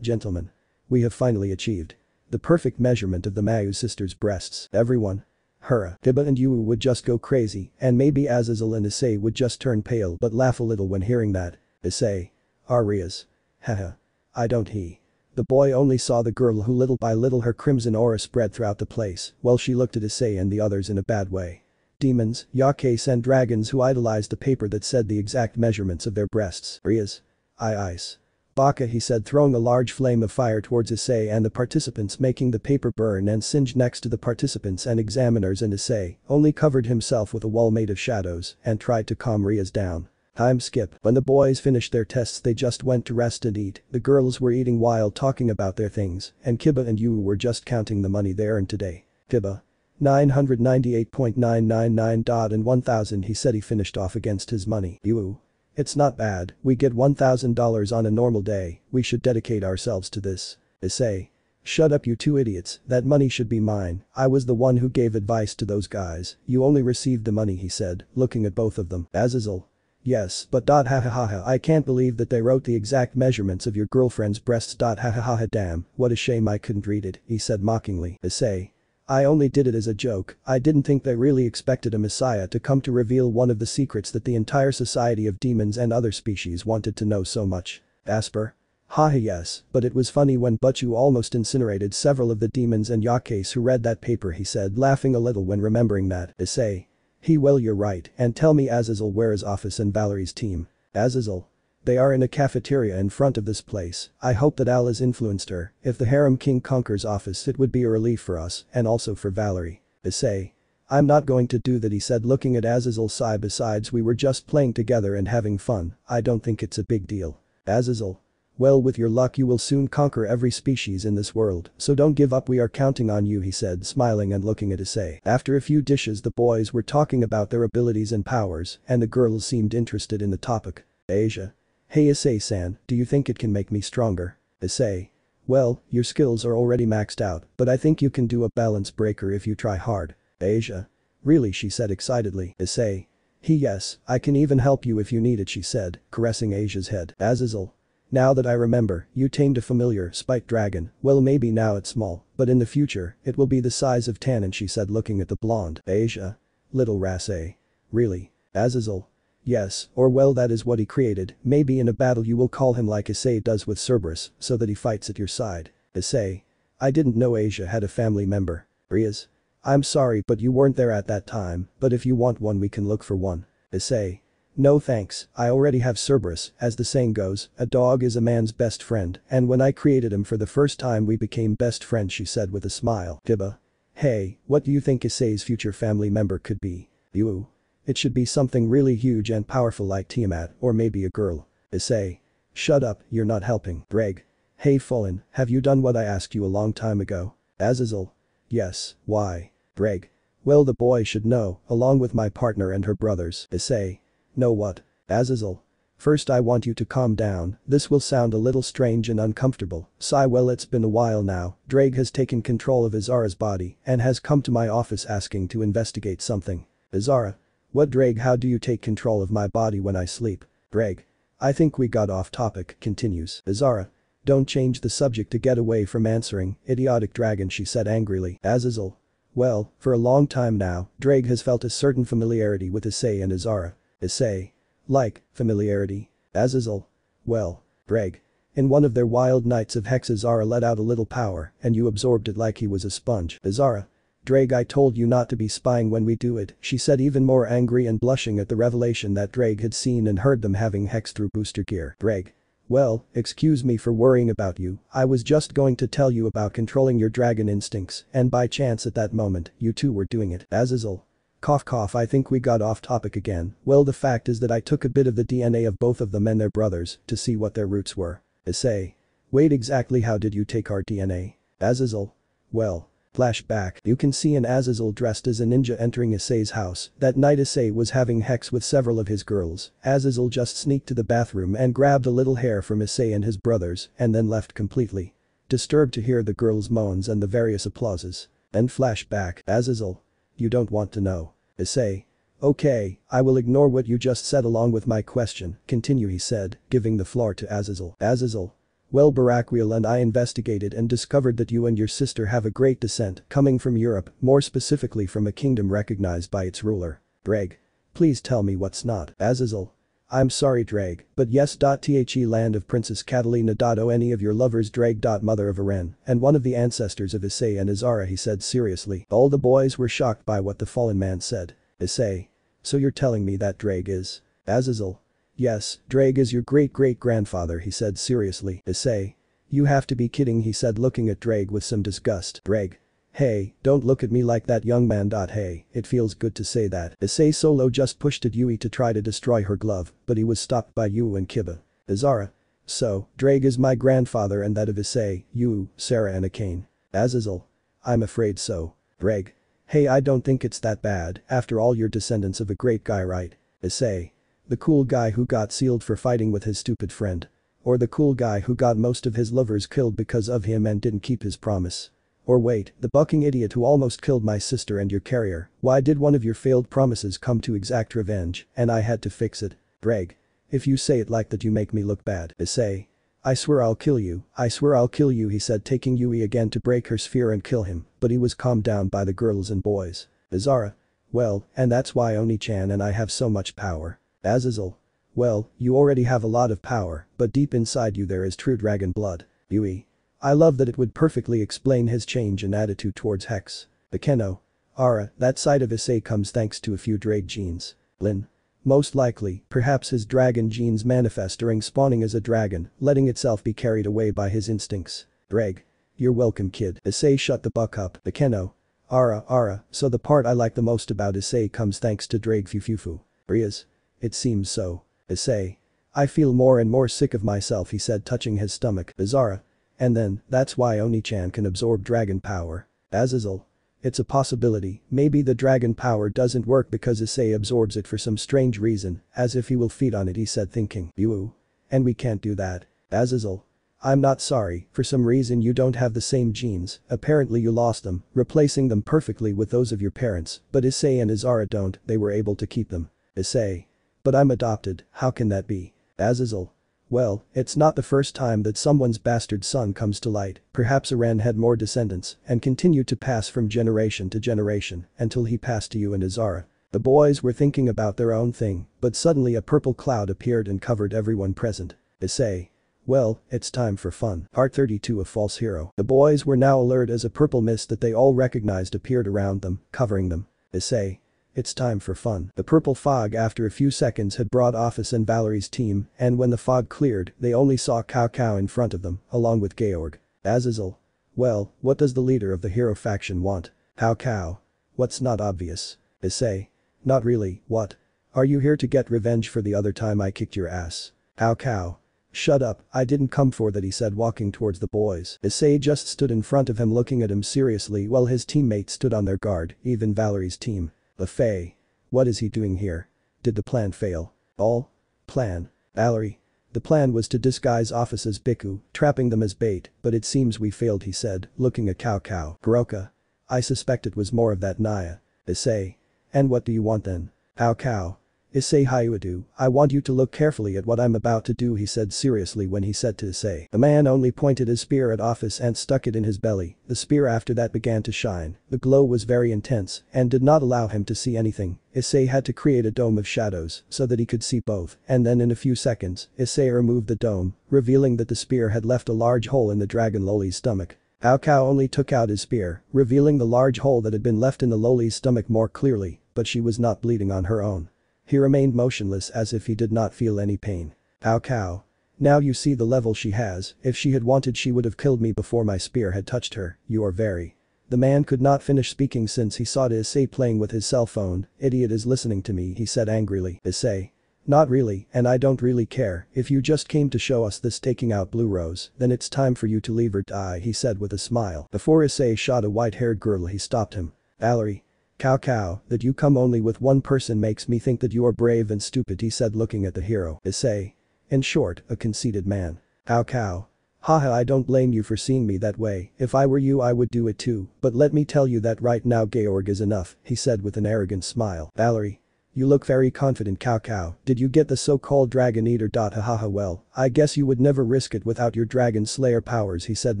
Gentlemen. We have finally achieved the perfect measurement of the Mayu sisters' breasts. Everyone. Hurrah. Kiba and Yu would just go crazy, and maybe Azazel and Issei would just turn pale but laugh a little when hearing that. Issei. Arias. Haha. I don't he. The boy only saw the girl who little by little her crimson aura spread throughout the place, while she looked at Issei and the others in a bad way. Demons, yakeis and dragons who idolized the paper that said the exact measurements of their breasts. Rias. Ice. Baka, he said, throwing a large flame of fire towards Issei and the participants, making the paper burn and singe next to the participants and examiners, and Issei only covered himself with a wall made of shadows and tried to calm Rias down. Time skip. When the boys finished their tests they just went to rest and eat. The girls were eating while talking about their things, and Kiba and Yu were just counting the money they earned today. Kiba. 998.999. And 1,000, he said. He finished off against his money. Yu. It's not bad, we get $1,000 on a normal day, we should dedicate ourselves to this. Issei. Shut up, you two idiots, that money should be mine, I was the one who gave advice to those guys, you only received the money, he said, looking at both of them. Azazel. Yes, but hahaha, I can't believe that they wrote the exact measurements of your girlfriend's breasts. Hahaha, damn, what a shame I couldn't read it, he said mockingly. Issei. I only did it as a joke, I didn't think they really expected a messiah to come to reveal one of the secrets that the entire society of demons and other species wanted to know so much. Asper. Haha, yes, but it was funny when Butchu almost incinerated several of the demons and yakeis who read that paper, he said, laughing a little when remembering that. Issei. Well, you're right, and tell me, Azazel, where is Office and Valerie's team? Azazel. They are in a cafeteria in front of this place. I hope that Al has influenced her. If the Harem King conquers office it would be a relief for us and also for Valerie. Say. I'm not going to do that, he said looking at Azazel sigh. Besides, we were just playing together and having fun. I don't think it's a big deal. Azazel. Well, with your luck you will soon conquer every species in this world, so don't give up, we are counting on you, he said smiling and looking at Issei. After a few dishes the boys were talking about their abilities and powers and the girls seemed interested in the topic. Asia. Hey Issei-san, do you think it can make me stronger? Issei. Well, your skills are already maxed out, but I think you can do a balance breaker if you try hard. Asia. Really, she said excitedly. Issei. Yes, I can even help you if you need it, she said, caressing Asia's head. Azazel. Now that I remember, you tamed a familiar spiked dragon. Well, maybe now it's small, but in the future, it will be the size of Tannen, she said looking at the blonde. Asia. Little Rasei. Really? Azazel. Yes, or well, that is what he created. Maybe in a battle you will call him like Issei does with Cerberus, so that he fights at your side. Issei. I didn't know Asia had a family member. Riaz. I'm sorry but you weren't there at that time, but if you want one we can look for one. Issei. No thanks, I already have Cerberus, as the saying goes, a dog is a man's best friend, and when I created him for the first time we became best friends, she said with a smile. Tiba. Hey, what do you think Issei's future family member could be? You. It should be something really huge and powerful like Tiamat, or maybe a girl. Issei. Shut up, you're not helping. Greg. Hey Fallen, have you done what I asked you a long time ago? Azazel. Yes, why? Greg. Well, the boy should know, along with my partner and her brothers. Issei. Know what? Azazel. First I want you to calm down, this will sound a little strange and uncomfortable. Sigh. Well, it's been a while now, Drake has taken control of Azara's body and has come to my office asking to investigate something. Azara. What? Drake, how do you take control of my body when I sleep? Drake. I think we got off topic, continues. Azara. Don't change the subject to get away from answering, idiotic dragon, she said angrily. Azazel. Well, for a long time now, Drake has felt a certain familiarity with Issei and Azara. Issei. Like, familiarity? Azazel. Well, Drake. In one of their wild nights of Hex Azara let out a little power and you absorbed it like he was a sponge. Azara. Drake, I told you not to be spying when we do it, she said even more angry and blushing at the revelation that Drake had seen and heard them having Hex through booster gear. Drake. Well, excuse me for worrying about you, I was just going to tell you about controlling your dragon instincts and by chance at that moment, you two were doing it. Azazel. Cough cough, I think we got off topic again. Well, the fact is that I took a bit of the DNA of both of them and their brothers to see what their roots were. Issei. Wait, exactly how did you take our DNA? Azazel. Well. Flashback. You can see an Azazel dressed as a ninja entering Issei's house. That night Issei was having Hex with several of his girls. Azazel just sneaked to the bathroom and grabbed a little hair from Issei and his brothers and then left completely disturbed to hear the girls' moans and the various applauses. Then flashback. Azazel. You don't want to know. Issei. Okay, I will ignore what you just said along with my question, continue, he said, giving the floor to Azazel. Azazel. Well, Baraquiel and I investigated and discovered that you and your sister have a great descent coming from Europe, more specifically from a kingdom recognized by its ruler. Drake. Please tell me what's not. Azazel. I'm sorry Drake, but yes. The land of Princess Catalina. Any of your lovers Drake. Mother of Aren, and one of the ancestors of Issei and Azara, he said seriously. All the boys were shocked by what the fallen man said. Issei. So you're telling me that Drake is? Azazel. Yes, Drake is your great-great-grandfather, he said seriously. Issei. You have to be kidding, he said looking at Drake with some disgust. Drake. Hey, don't look at me like that, young man. Hey, it feels good to say that. Issei Solo just pushed at Yui to try to destroy her glove, but he was stopped by Yu and Kiba. Azara. So, Drake is my grandfather and that of Issei, Yu, Sarah and Akane. Azazel. I'm afraid so. Drake. Hey, I don't think it's that bad, after all you're descendants of a great guy, right? Issei. The cool guy who got sealed for fighting with his stupid friend. Or the cool guy who got most of his lovers killed because of him and didn't keep his promise. Or wait, the bucking idiot who almost killed my sister and your carrier. Why did one of your failed promises come to exact revenge and I had to fix it? Drake. If you say it like that you make me look bad. Issei. I swear I'll kill you, I swear I'll kill you, he said taking Yui again to break her sphere and kill him, but he was calmed down by the girls and boys. Azara. Well, and that's why Oni-chan and I have so much power. Azazel. Well, you already have a lot of power, but deep inside you there is true dragon blood. Yui. I love that it would perfectly explain his change in attitude towards Hex. Akeno. Ara, that side of Issei comes thanks to a few Drake genes. Lin. Most likely, perhaps his dragon genes manifest during spawning as a dragon, letting itself be carried away by his instincts. Dreg. You're welcome kid. Issei shut the buck up. Akeno. Ara, so the part I like the most about Issei comes thanks to Dreg Fufufu. Rias. It seems so. Issei. I feel more and more sick of myself he said touching his stomach. Bizarra. And then, that's why Oni-chan can absorb dragon power. Azazel. It's a possibility, maybe the dragon power doesn't work because Issei absorbs it for some strange reason, as if he will feed on it he said thinking. Yoo. And we can't do that. Azazel. I'm not sorry, for some reason you don't have the same genes, apparently you lost them, replacing them perfectly with those of your parents, but Issei and Izara don't, they were able to keep them. Issei. But I'm adopted, how can that be? Azazel. Well, it's not the first time that someone's bastard son comes to light, perhaps Eren had more descendants and continued to pass from generation to generation until he passed to you and Izara. The boys were thinking about their own thing, but suddenly a purple cloud appeared and covered everyone present. Issei. Well, it's time for fun. Part 32 of False Hero. The boys were now alert as a purple mist that they all recognized appeared around them, covering them. Issei. It's time for fun. The purple fog after a few seconds had brought Office and Valerie's team, and when the fog cleared, they only saw Cao Cao in front of them, along with Georg. Azazel. Well, what does the leader of the hero faction want? Cao Cao. What's not obvious? Issei. Not really, what? Are you here to get revenge for the other time I kicked your ass? Cao Cao. Shut up, I didn't come for that he said walking towards the boys. Issei just stood in front of him looking at him seriously while his teammates stood on their guard, even Valerie's team. Lefei. What is he doing here? Did the plan fail? All? Plan. Valerie. The plan was to disguise Office as Biku, trapping them as bait, but it seems we failed he said, looking at Cao Cao. Kuroka. I suspect it was more of that Naya. Issei. And what do you want then? Cao Cao. Issei Hyuadu, I want you to look carefully at what I'm about to do he said seriously when he said to Issei. The man only pointed his spear at Office and stuck it in his belly, the spear after that began to shine, the glow was very intense and did not allow him to see anything. Issei had to create a dome of shadows so that he could see both, and then in a few seconds, Issei removed the dome, revealing that the spear had left a large hole in the dragon Loli's stomach. Cao Cao only took out his spear, revealing the large hole that had been left in the Loli's stomach more clearly, but she was not bleeding on her own. He remained motionless as if he did not feel any pain. Cao Cao. Now you see the level she has, if she had wanted she would have killed me before my spear had touched her, you are very. The man could not finish speaking since he saw Issei playing with his cell phone. Idiot is listening to me he said angrily. Issei. Not really, and I don't really care, if you just came to show us this taking out Blue Rose, then it's time for you to leave or die he said with a smile. Before Issei shot a white-haired girl he stopped him. Valerie. Cao Cao, that you come only with one person makes me think that you are brave and stupid he said looking at the hero. Issei. In short, a conceited man. Cao Cao. Haha I don't blame you for seeing me that way, if I were you I would do it too, but let me tell you that right now Georg is enough, he said with an arrogant smile. Valerie. You look very confident Cao Cao, did you get the so-called Dragon Eater? Hahaha well, I guess you would never risk it without your Dragon Slayer powers he said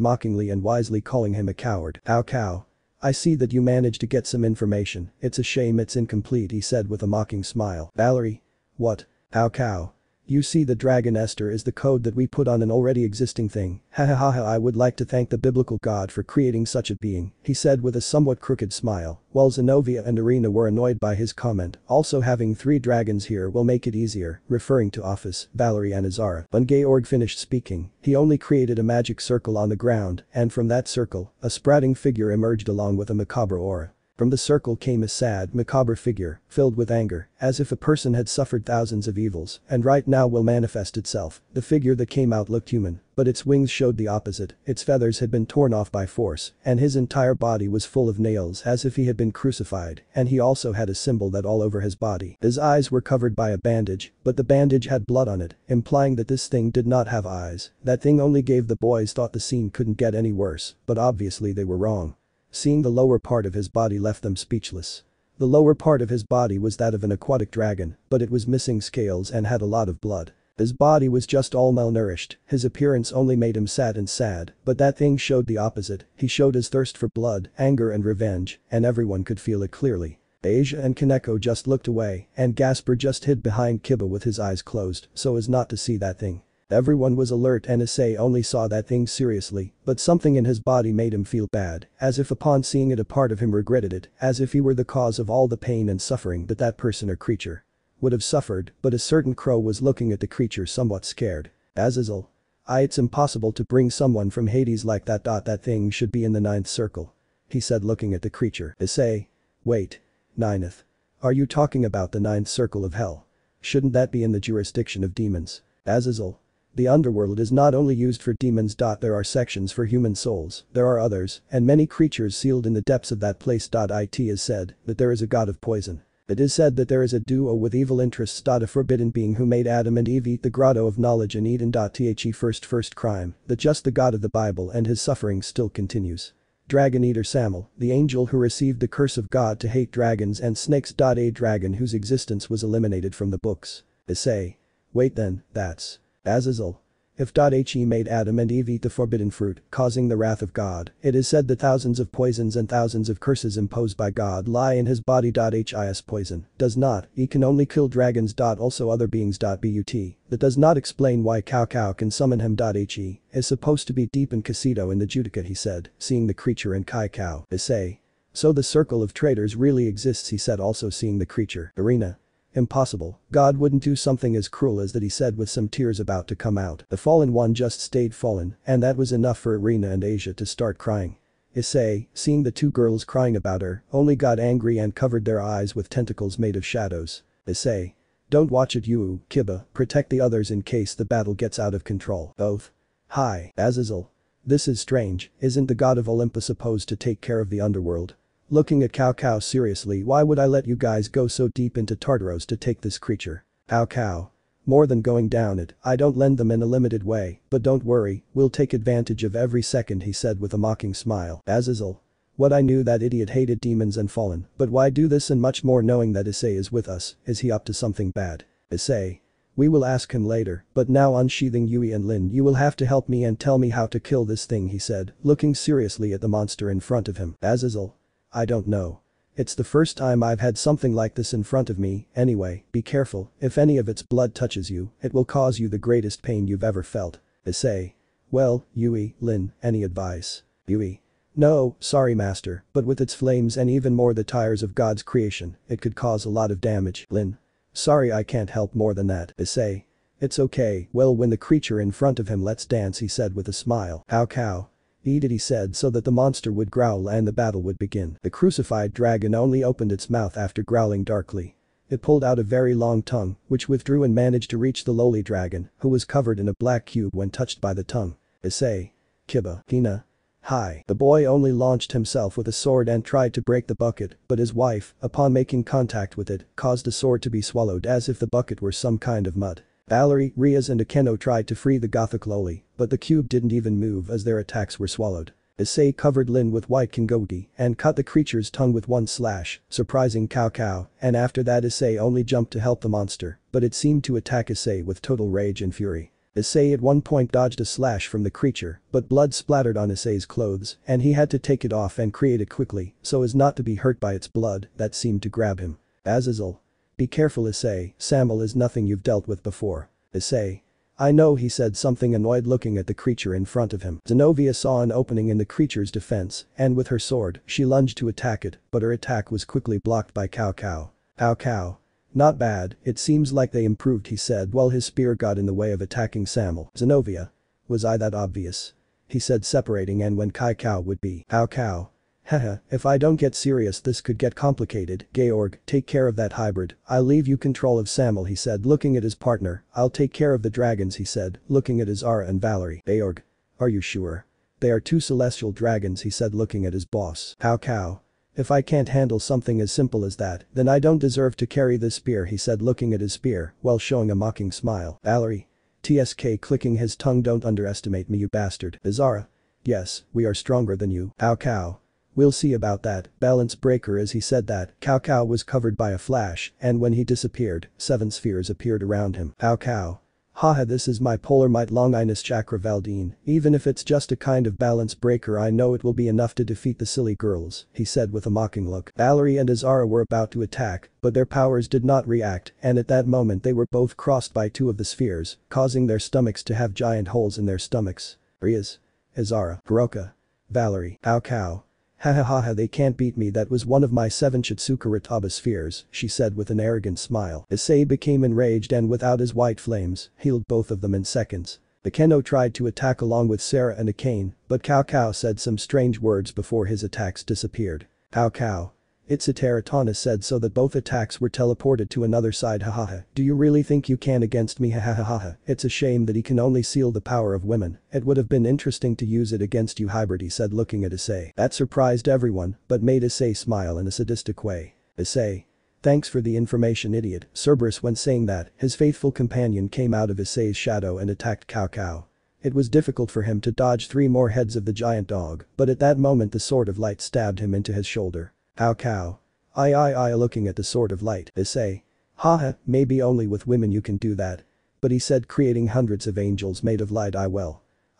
mockingly and wisely calling him a coward. Cao Cao. I see that you managed to get some information, it's a shame it's incomplete he said with a mocking smile. Valerie. What? Cao Cao. You see the Dragon Esther is the code that we put on an already existing thing, hahaha I would like to thank the biblical god for creating such a being, he said with a somewhat crooked smile, while Zenobia and Irina were annoyed by his comment, also having 3 dragons here will make it easier, referring to Office, Valerie and Izara. When Georg finished speaking, he only created a magic circle on the ground, and from that circle, a sprouting figure emerged along with a macabre aura. From the circle came a sad, macabre figure, filled with anger, as if a person had suffered thousands of evils, and right now will manifest itself. The figure that came out looked human, but its wings showed the opposite, its feathers had been torn off by force, and his entire body was full of nails as if he had been crucified, and he also had a symbol that all over his body. His eyes were covered by a bandage, but the bandage had blood on it, implying that this thing did not have eyes. That thing only gave the boys thought the scene couldn't get any worse, but obviously they were wrong. Seeing the lower part of his body left them speechless. The lower part of his body was that of an aquatic dragon, but it was missing scales and had a lot of blood. His body was just all malnourished, his appearance only made him sad, but that thing showed the opposite, he showed his thirst for blood, anger and revenge, and everyone could feel it clearly. Asia and Kaneko just looked away, and Gasper just hid behind Kiba with his eyes closed so as not to see that thing. Everyone was alert and Issei only saw that thing seriously, but something in his body made him feel bad, as if upon seeing it a part of him regretted it, as if he were the cause of all the pain and suffering that person or creature would have suffered, but a certain crow was looking at the creature somewhat scared. Azazel. It's impossible to bring someone from Hades like that. That thing should be in the ninth circle. He said looking at the creature. Say. Wait. Ninth. Are you talking about the ninth circle of hell? Shouldn't that be in the jurisdiction of demons? Azazel. The underworld is not only used for demons. There are sections for human souls, there are others, and many creatures sealed in the depths of that place. It is said that there is a god of poison. It is said that there is a duo with evil interests. A forbidden being who made Adam and Eve eat the grotto of knowledge in Eden. The first crime, that just the God of the Bible and his suffering still continues. Dragon Eater Samael, the angel who received the curse of God to hate dragons and snakes. A dragon whose existence was eliminated from the books. Say. Wait then, that's Azazel. If he made Adam and Eve eat the forbidden fruit, causing the wrath of God, it is said that thousands of poisons and thousands of curses imposed by God lie in his body. His poison does not, he can only kill dragons. Also other beings. But that does not explain why Cao Cao can summon him. He is supposed to be deep in Casito in the Judica, he said, seeing the creature in Kai Cao. Say. So the circle of traitors really exists, he said, also seeing the creature. Arena. Impossible, God wouldn't do something as cruel as that, he said with some tears about to come out. The fallen one just stayed fallen, and that was enough for Arena and Asia to start crying. Issei, seeing the two girls crying about her, only got angry and covered their eyes with tentacles made of shadows. Issei. Don't watch it, you, Kiba, protect the others in case the battle gets out of control. Both. Hi, Azazel. This is strange, isn't the god of Olympus supposed to take care of the underworld? Looking at Cao Cao seriously, why would I let you guys go so deep into Tartaros to take this creature? Cao Cao. More than going down it, I don't lend them in a limited way, but don't worry, we'll take advantage of every second, he said with a mocking smile. Azazel. What, I knew that idiot hated demons and fallen, but why do this and much more knowing that Issei is with us? Is he up to something bad? Issei. We will ask him later, but now unsheathing Yui and Lin, you will have to help me and tell me how to kill this thing, he said, looking seriously at the monster in front of him. Azazel. I don't know. It's the first time I've had something like this in front of me. Anyway, be careful, if any of its blood touches you, it will cause you the greatest pain you've ever felt. Issei. Well, Yui, Lin, any advice? Yui. No, sorry master, but with its flames and even more the tires of God's creation, it could cause a lot of damage. Lin. Sorry, I can't help more than that. Issei. It's okay, well, when the creature in front of him lets dance, he said with a smile. Cao Cao. Eat it, he said, so that the monster would growl and the battle would begin. The crucified dragon only opened its mouth after growling darkly. It pulled out a very long tongue, which withdrew and managed to reach the lowly dragon, who was covered in a black cube when touched by the tongue. Issei. Kiba. Hina. Hi. The boy only launched himself with a sword and tried to break the bucket, but his wife, upon making contact with it, caused the sword to be swallowed as if the bucket were some kind of mud. Valerie, Riaz and Akeno tried to free the Gothic loli, but the cube didn't even move as their attacks were swallowed. Issei covered Lin with white kingogi and cut the creature's tongue with one slash, surprising Cao Cao, and after that Issei only jumped to help the monster, but it seemed to attack Issei with total rage and fury. Issei at one point dodged a slash from the creature, but blood splattered on Issei's clothes and he had to take it off and create it quickly so as not to be hurt by its blood that seemed to grab him. Azazel. Be careful, Issei, Samael is nothing you've dealt with before. Issei. I know, he said, something annoyed looking at the creature in front of him. Zenobia saw an opening in the creature's defense, and with her sword, she lunged to attack it, but her attack was quickly blocked by Cao Cao. Cao Cao. Not bad, it seems like they improved, he said while his spear got in the way of attacking Samael. Zenobia. Was I that obvious? He said, separating and when Kai Cao would be. Cao Cao. Haha, if I don't get serious this could get complicated. Georg, take care of that hybrid, I'll leave you control of Samael, he said looking at his partner. I'll take care of the dragons, he said, looking at Azara and Valerie. Georg. Are you sure? They are two celestial dragons, he said looking at his boss. Cao Cao. If I can't handle something as simple as that, then I don't deserve to carry this spear, he said looking at his spear while showing a mocking smile. Valerie. TSK clicking his tongue, don't underestimate me, you bastard. Azara. Yes, we are stronger than you. Cao Cao. We'll see about that. Balance breaker. As he said that, Cao Cao was covered by a flash, and when he disappeared, 7 spheres appeared around him. Cao Cao. Haha, this is my polar might Longinus Chakra Valdine, even if it's just a kind of balance breaker I know it will be enough to defeat the silly girls, he said with a mocking look. Valerie and Azara were about to attack, but their powers did not react, and at that moment they were both crossed by 2 of the spheres, causing their stomachs to have giant holes in their stomachs. Riaz. Azara. Hiroka. Valerie. Cao Cao. Ha ha ha ha, they can't beat me, that was one of my 7 Chitsuka Ritaba spheres, she said with an arrogant smile. Issei became enraged and without his white flames, healed both of them in seconds. Akeno tried to attack along with Sarah and Akane, but Cao Cao said some strange words before his attacks disappeared. Cao Cao. It's a Teratana said so that both attacks were teleported to another side. Hahaha. Do you really think you can against me? Hahaha. It's a shame that he can only seal the power of women. It would have been interesting to use it against you, hybrid, he said looking at Issei. That surprised everyone, but made Issei smile in a sadistic way. Issei. Thanks for the information, idiot. Cerberus. When saying that, his faithful companion came out of Issei's shadow and attacked Cao Cao. It was difficult for him to dodge 3 more heads of the giant dog, but at that moment the sword of light stabbed him into his shoulder. Cao Cao. I looking at the sword of light. Issei. Haha, maybe only with women you can do that. But he said, creating hundreds of angels made of light.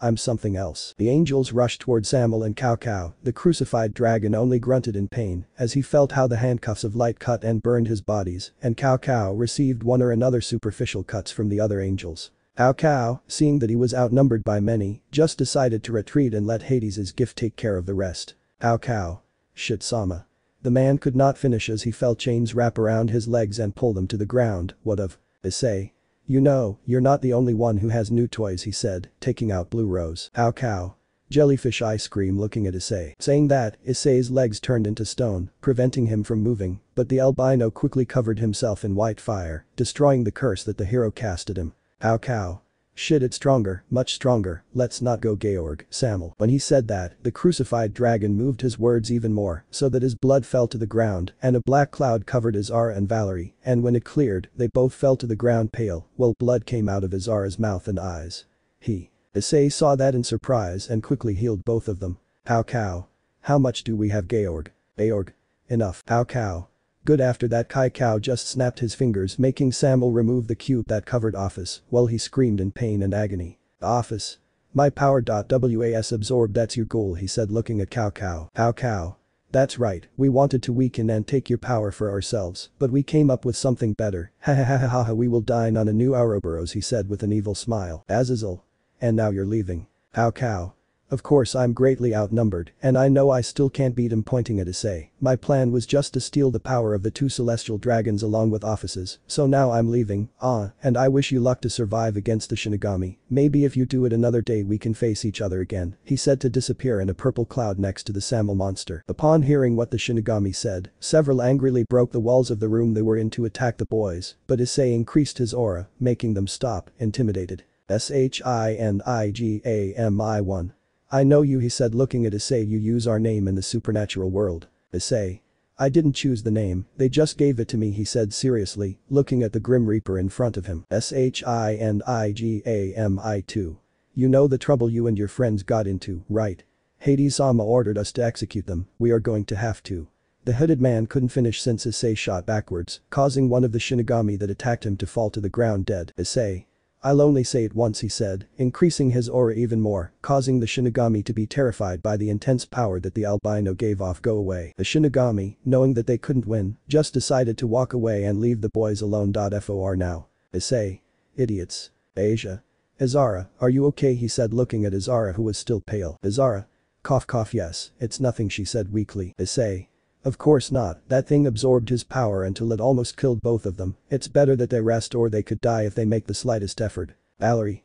I'm something else. The angels rushed toward Samuel and Cao Cao. The crucified dragon only grunted in pain as he felt how the handcuffs of light cut and burned his bodies, and Cao Cao received one or another superficial cuts from the other angels. Cao Cao, seeing that he was outnumbered by many, just decided to retreat and let Hades' gift take care of the rest. Cao Cao. Shit-sama. The man could not finish as he felt chains wrap around his legs and pull them to the ground. What of? Issei. You know, you're not the only one who has new toys, he said, taking out Blue Rose. Cao Cao. Jellyfish ice cream looking at Issei. Saying that, Issei's legs turned into stone, preventing him from moving, but the albino quickly covered himself in white fire, destroying the curse that the hero cast at him. Cao Cao. Shit, it's stronger, much stronger, let's not go Georg, Samuel. When he said that, the crucified dragon moved his words even more so that his blood fell to the ground and a black cloud covered Azara and Valerie, and when it cleared, they both fell to the ground pale, while blood came out of Azara's mouth and eyes. Issei saw that in surprise and quickly healed both of them. Cao Cao. How much do we have, Georg? Georg. Enough. Cao Cao. Good. After that, Kai Cao just snapped his fingers, making Samuel remove the cube that covered Office while he screamed in pain and agony. Office. My power. Was absorbed. That's your goal, he said looking at Cao Cao. Cao Cao. That's right, we wanted to weaken and take your power for ourselves, but we came up with something better. Ha, we will dine on a new Ouroboros, he said with an evil smile. Azazel. And now you're leaving. Cao Cao. Of course I'm greatly outnumbered, and I know I still can't beat him, pointing at Issei. My plan was just to steal the power of the 2 celestial dragons along with Offices, so now I'm leaving, and I wish you luck to survive against the Shinigami. Maybe if you do it another day we can face each other again, he said to disappear in a purple cloud next to the Samuel monster. Upon hearing what the Shinigami said, several angrily broke the walls of the room they were in to attack the boys, but Issei increased his aura, making them stop, intimidated. Shinigami-1. I know you, he said looking at Issei. You use our name in the supernatural world. Issei. I didn't choose the name, they just gave it to me, he said seriously, looking at the Grim Reaper in front of him. Shinigami-2. You know the trouble you and your friends got into, right? Hades-sama ordered us to execute them, we are going to have to. The hooded man couldn't finish since Issei shot backwards, causing one of the Shinigami that attacked him to fall to the ground dead. Issei. I'll only say it once, he said, increasing his aura even more, causing the Shinigami to be terrified by the intense power that the albino gave off. Go away. The Shinigami, knowing that they couldn't win, just decided to walk away and leave the boys alone. For now. Issei. Idiots. Asia. Azara, are you okay, he said looking at Azara who was still pale. Azara. Cough, yes, it's nothing, she said weakly. Issei. Of course not, that thing absorbed his power until it almost killed both of them. It's better that they rest or they could die if they make the slightest effort. Valerie.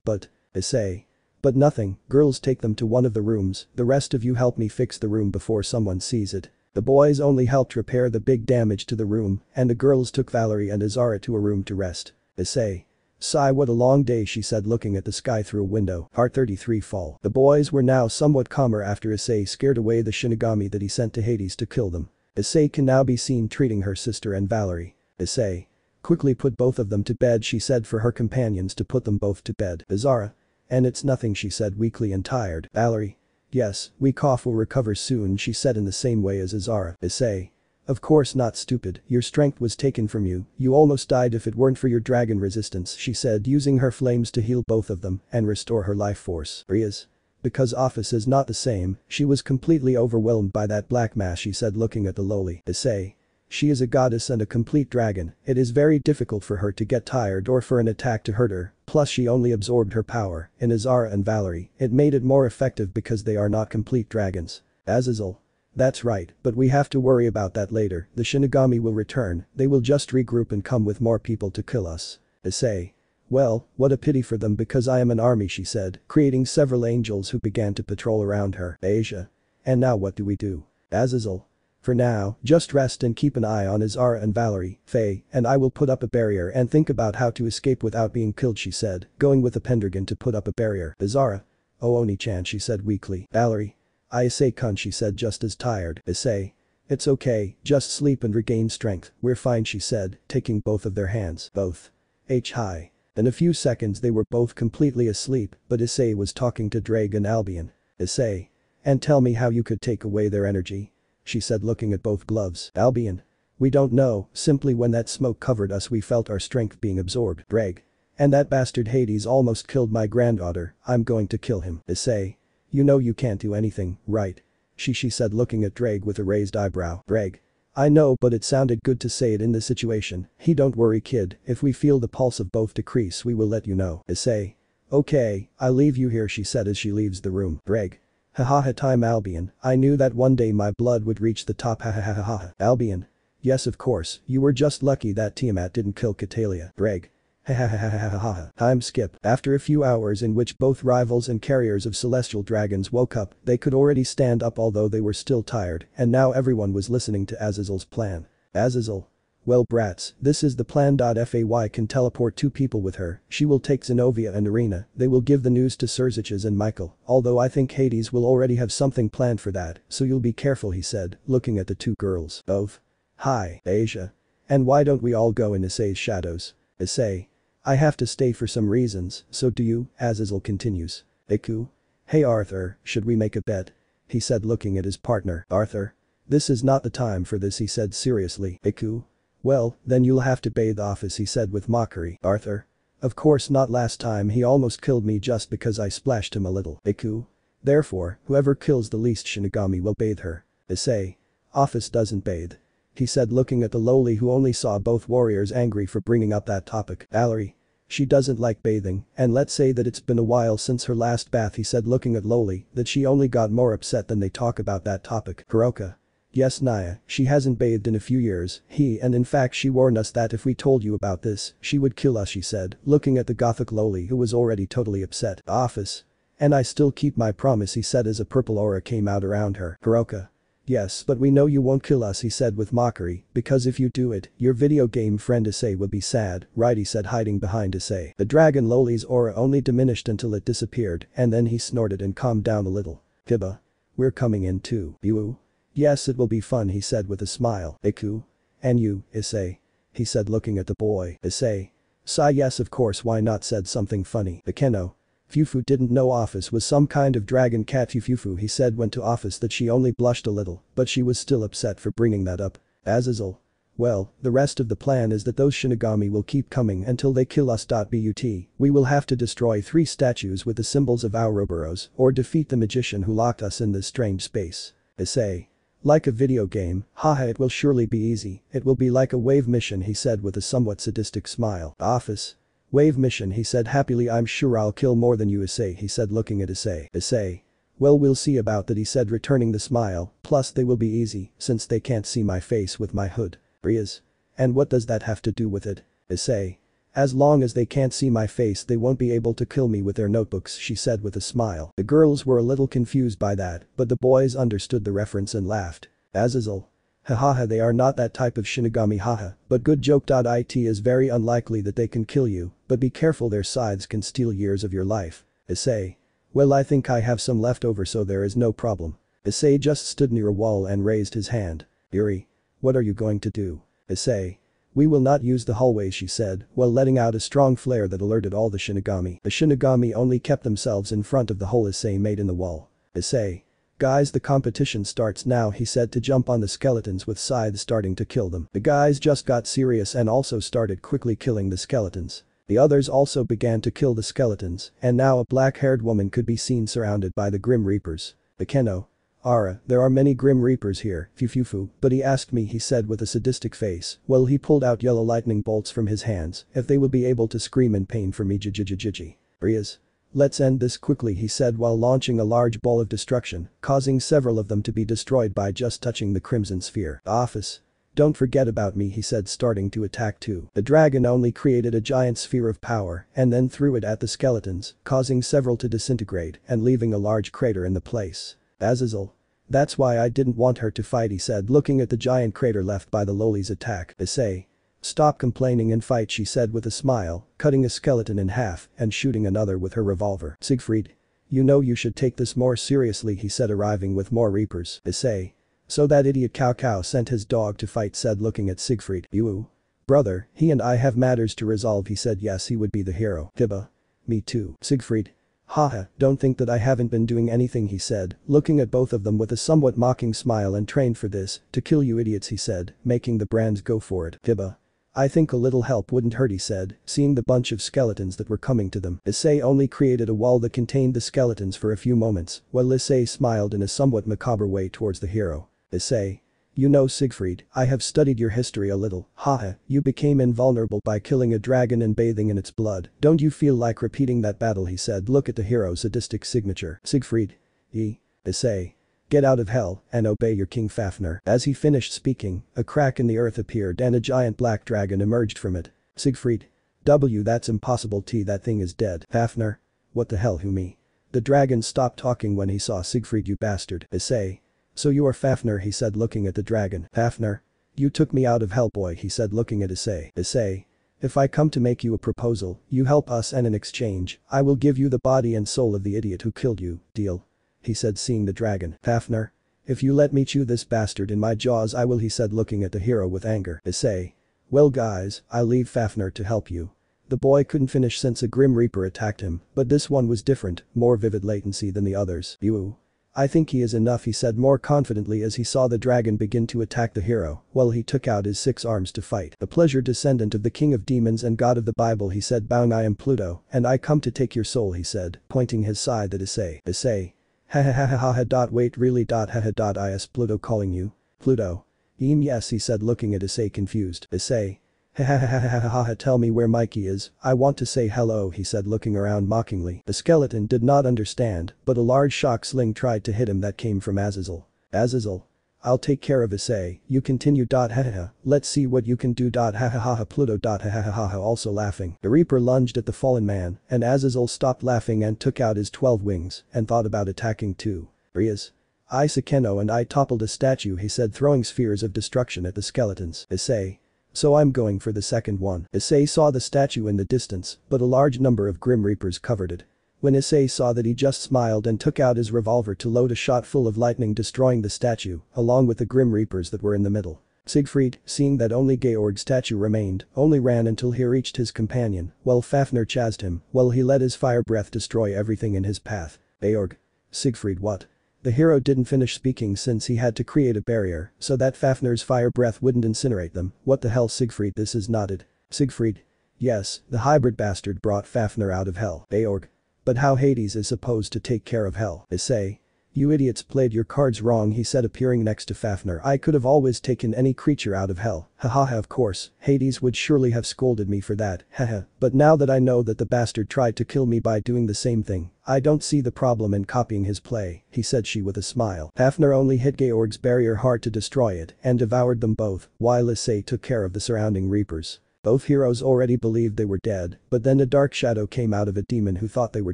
But. Issei. But nothing, girls, take them to one of the rooms, the rest of you help me fix the room before someone sees it. The boys only helped repair the big damage to the room, and the girls took Valerie and Azara to a room to rest. Issei. Sigh, what a long day, she said looking at the sky through a window. Part 33 Fall. The boys were now somewhat calmer after Issei scared away the Shinigami that he sent to Hades to kill them. Issei can now be seen treating her sister and Valerie. Issei. Quickly put both of them to bed, she said for her companions to put them both to bed. Azara. And it's nothing, she said weakly and tired. Valerie. Yes, we cough will recover soon, she said in the same way as Azara. Issei. Of course not, stupid, your strength was taken from you, you almost died if it weren't for your dragon resistance, she said using her flames to heal both of them and restore her life force. Rias. Because Office is not the same, she was completely overwhelmed by that black mass, she said looking at the lowly Issei. She is a goddess and a complete dragon, it is very difficult for her to get tired or for an attack to hurt her, plus she only absorbed her power in Azara and Valerie, it made it more effective because they are not complete dragons. Azazel. That's right, but we have to worry about that later, the Shinigami will return, they will just regroup and come with more people to kill us. Issei. Well, what a pity for them because I am an army she said, creating several angels who began to patrol around her. Asia. And now what do we do? Azazel. For now, just rest and keep an eye on Izara and Valerie, Faye, and I will put up a barrier and think about how to escape without being killed she said, going with a Pendragon to put up a barrier. Izara. Oh Oni-chan she said weakly. Valerie. I say cunt she said just as tired. Issei. It's okay, just sleep and regain strength, we're fine she said, taking both of their hands. Both. Hi. In a few seconds they were both completely asleep, but Issei was talking to Drake and Albion. Issei. And tell me how you could take away their energy? She said looking at both gloves. Albion. We don't know, simply when that smoke covered us we felt our strength being absorbed. Drake. And that bastard Hades almost killed my granddaughter, I'm going to kill him. Issei. You know you can't do anything, right? She said looking at Drake with a raised eyebrow. Drake. I know but it sounded good to say it in this situation, don't worry kid, if we feel the pulse of both decrease we will let you know. Issei. Okay, I'll leave you here she said as she leaves the room. Drake. Hahaha time Albion, I knew that one day my blood would reach the top hahaha. Albion. Yes of course, you were just lucky that Tiamat didn't kill Catalia. Drake. Time skip. After a few hours in which both rivals and carriers of celestial dragons woke up, they could already stand up although they were still tired, and now everyone was listening to Azazel's plan. Azazel. Well brats, this is the plan. Fay can teleport 2 people with her, she will take Zenobia and Irina, they will give the news to Serziches and Michael, although I think Hades will already have something planned for that, so you'll be careful he said, looking at the 2 girls. Both. Hi, Asia. And why don't we all go in Issei's shadows? Issei. I have to stay for some reasons, so do you, Azazel continues. Iku. Hey Arthur, should we make a bet? He said looking at his partner. Arthur. This is not the time for this he said seriously. Iku. Well, then you'll have to bathe Office he said with mockery. Arthur. Of course not last time he almost killed me just because I splashed him a little. Iku. Therefore, whoever kills the least Shinigami will bathe her. Issei. Office doesn't bathe. He said looking at the lowly who only saw both warriors angry for bringing up that topic. Valerie. She doesn't like bathing, and let's say that it's been a while since her last bath he said looking at Lowly that she only got more upset than they talk about that topic. Hiroka. Yes Naya, she hasn't bathed in a few years, and in fact she warned us that if we told you about this, she would kill us she said, looking at the gothic Lowly who was already totally upset. Office. And I still keep my promise he said as a purple aura came out around her. Hiroka. Yes but we know you won't kill us he said with mockery, because if you do it, your video game friend Issei will be sad, right he said hiding behind Issei. The dragon Lowly's aura only diminished until it disappeared and then he snorted and calmed down a little. Hiba. We're coming in too. You? Yes it will be fun he said with a smile. Iku. And you, Issei. He said looking at the boy. Issei. Sigh yes of course why not said something funny. Ikeno. Fufu didn't know Office was some kind of dragon cat Fufu he said went to Office that she only blushed a little, but she was still upset for bringing that up. Azazel. Well, the rest of the plan is that those Shinigami will keep coming until they kill us. But we will have to destroy 3 statues with the symbols of Ouroboros or defeat the magician who locked us in this strange space. Issei. Like a video game, haha it will surely be easy, it will be like a wave mission he said with a somewhat sadistic smile. Office. Wave mission he said happily I'm sure I'll kill more than you Issei he said looking at Issei. Issei. Well we'll see about that he said returning the smile, plus they will be easy since they can't see my face with my hood. Rias. And what does that have to do with it? Issei. As long as they can't see my face they won't be able to kill me with their notebooks she said with a smile. The girls were a little confused by that, but the boys understood the reference and laughed. Azazel. Hahaha they are not that type of Shinigami haha, but good joke. It is very unlikely that they can kill you, but be careful their scythes can steal years of your life. Issei. Well I think I have some left over so there is no problem. Issei just stood near a wall and raised his hand. Yuri. What are you going to do? Issei. We will not use the hallways she said, while letting out a strong flare that alerted all the Shinigami. The Shinigami only kept themselves in front of the hole Issei made in the wall. Issei. Guys the competition starts now he said to jump on the skeletons with scythes starting to kill them. The guys just got serious and also started quickly killing the skeletons. The others also began to kill the skeletons, and now a black-haired woman could be seen surrounded by the Grim Reapers. Ikeno. Ara, there are many Grim Reapers here, Fufu, but he asked me he said with a sadistic face, while he pulled out yellow lightning bolts from his hands, if they would be able to scream in pain for me jijijijiji. Rias. Let's end this quickly, he said while launching a large ball of destruction, causing several of them to be destroyed by just touching the crimson sphere. Office. Don't forget about me, he said, starting to attack too. The dragon only created a giant sphere of power and then threw it at the skeletons, causing several to disintegrate and leaving a large crater in the place. Azazel. That's why I didn't want her to fight, he said, looking at the giant crater left by the loli's attack. Say. Stop complaining and fight, she said with a smile, cutting a skeleton in half and shooting another with her revolver. Siegfried. You know you should take this more seriously, he said, arriving with more reapers. Say. So that idiot Cao Cao sent his dog to fight, said, looking at Siegfried. You? Brother, he and I have matters to resolve, he said. Yes, he would be the hero. Hibba. Me too. Siegfried. Haha, don't think that I haven't been doing anything, he said, looking at both of them with a somewhat mocking smile. And trained for this, to kill you idiots, he said, making the brands go for it. Hibba. I think a little help wouldn't hurt, he said, seeing the bunch of skeletons that were coming to them. Issei only created a wall that contained the skeletons for a few moments, while Issei smiled in a somewhat macabre way towards the hero. Issei. You know, Siegfried, I have studied your history a little. Haha, you became invulnerable by killing a dragon and bathing in its blood. Don't you feel like repeating that battle, he said. Look at the hero's sadistic signature. Siegfried. Issei. Get out of hell and obey your king Fafnir. As he finished speaking, a crack in the earth appeared and a giant black dragon emerged from it. Siegfried. That's impossible. That thing is dead. Fafnir. What the hell, who me? The dragon stopped talking when he saw Siegfried. You bastard. Issei. So you are Fafnir, he said, looking at the dragon. Fafnir. You took me out of hell, boy, he said, looking at Issei. Issei. If I come to make you a proposal, you help us, and in exchange, I will give you the body and soul of the idiot who killed you. Deal? He said, seeing the dragon. Fafnir. If you let me chew this bastard in my jaws, I will, he said, looking at the hero with anger. Issei. Well guys, I'll leave Fafnir to help you. The boy couldn't finish since a Grim Reaper attacked him, but this one was different, more vivid latency than the others. You. I think he is enough, he said more confidently as he saw the dragon begin to attack the hero, while he took out his 6 arms to fight. A pleasure descendant of the king of demons and god of the Bible, he said, bowing. I am Pluto, and I come to take your soul, he said, pointing his scythe at Issei. Issei. Ha ha ha ha ha. Wait, really? Ha ha ha. Is Pluto calling you? Pluto. Yes, he said, looking at Issei confused. Issei. Ha ha ha ha ha ha. Tell me where Mikey is. I want to say hello, he said, looking around mockingly. The skeleton did not understand, but a large shock sling tried to hit him that came from Azazel. Azazel. I'll take care of Issei. You continue. Ha ha ha. Let's see what you can do. Ha ha ha ha. Pluto. Ha ha ha ha ha. Also laughing. The Reaper lunged at the fallen man, and Azazel stopped laughing and took out his 12 wings and thought about attacking too. Rias. I Sakeno and I toppled a statue, he said, throwing spheres of destruction at the skeletons. Issei. So I'm going for the second one. Issei saw the statue in the distance, but a large number of Grim Reapers covered it. When Issei saw that, he just smiled and took out his revolver to load a shot full of lightning, destroying the statue, along with the Grim Reapers that were in the middle. Siegfried, seeing that only Georg's statue remained, only ran until he reached his companion, while Fafnir chased him, while he let his fire breath destroy everything in his path. Georg. Siegfried, what? The hero didn't finish speaking since he had to create a barrier so that Fafnir's fire breath wouldn't incinerate them. What the hell, Siegfried? This is not it. Siegfried. Yes, the hybrid bastard brought Fafnir out of hell. Georg. But how Hades is supposed to take care of hell? Issei. You idiots played your cards wrong, he said, appearing next to Fafnir. I could have always taken any creature out of hell. Haha, of course, Hades would surely have scolded me for that, haha. But now that I know that the bastard tried to kill me by doing the same thing, I don't see the problem in copying his play, he said, she with a smile. Fafnir only hit Georg's barrier hard to destroy it and devoured them both, while Issei took care of the surrounding Reapers. Both heroes already believed they were dead, but then a dark shadow came out of a demon who thought they were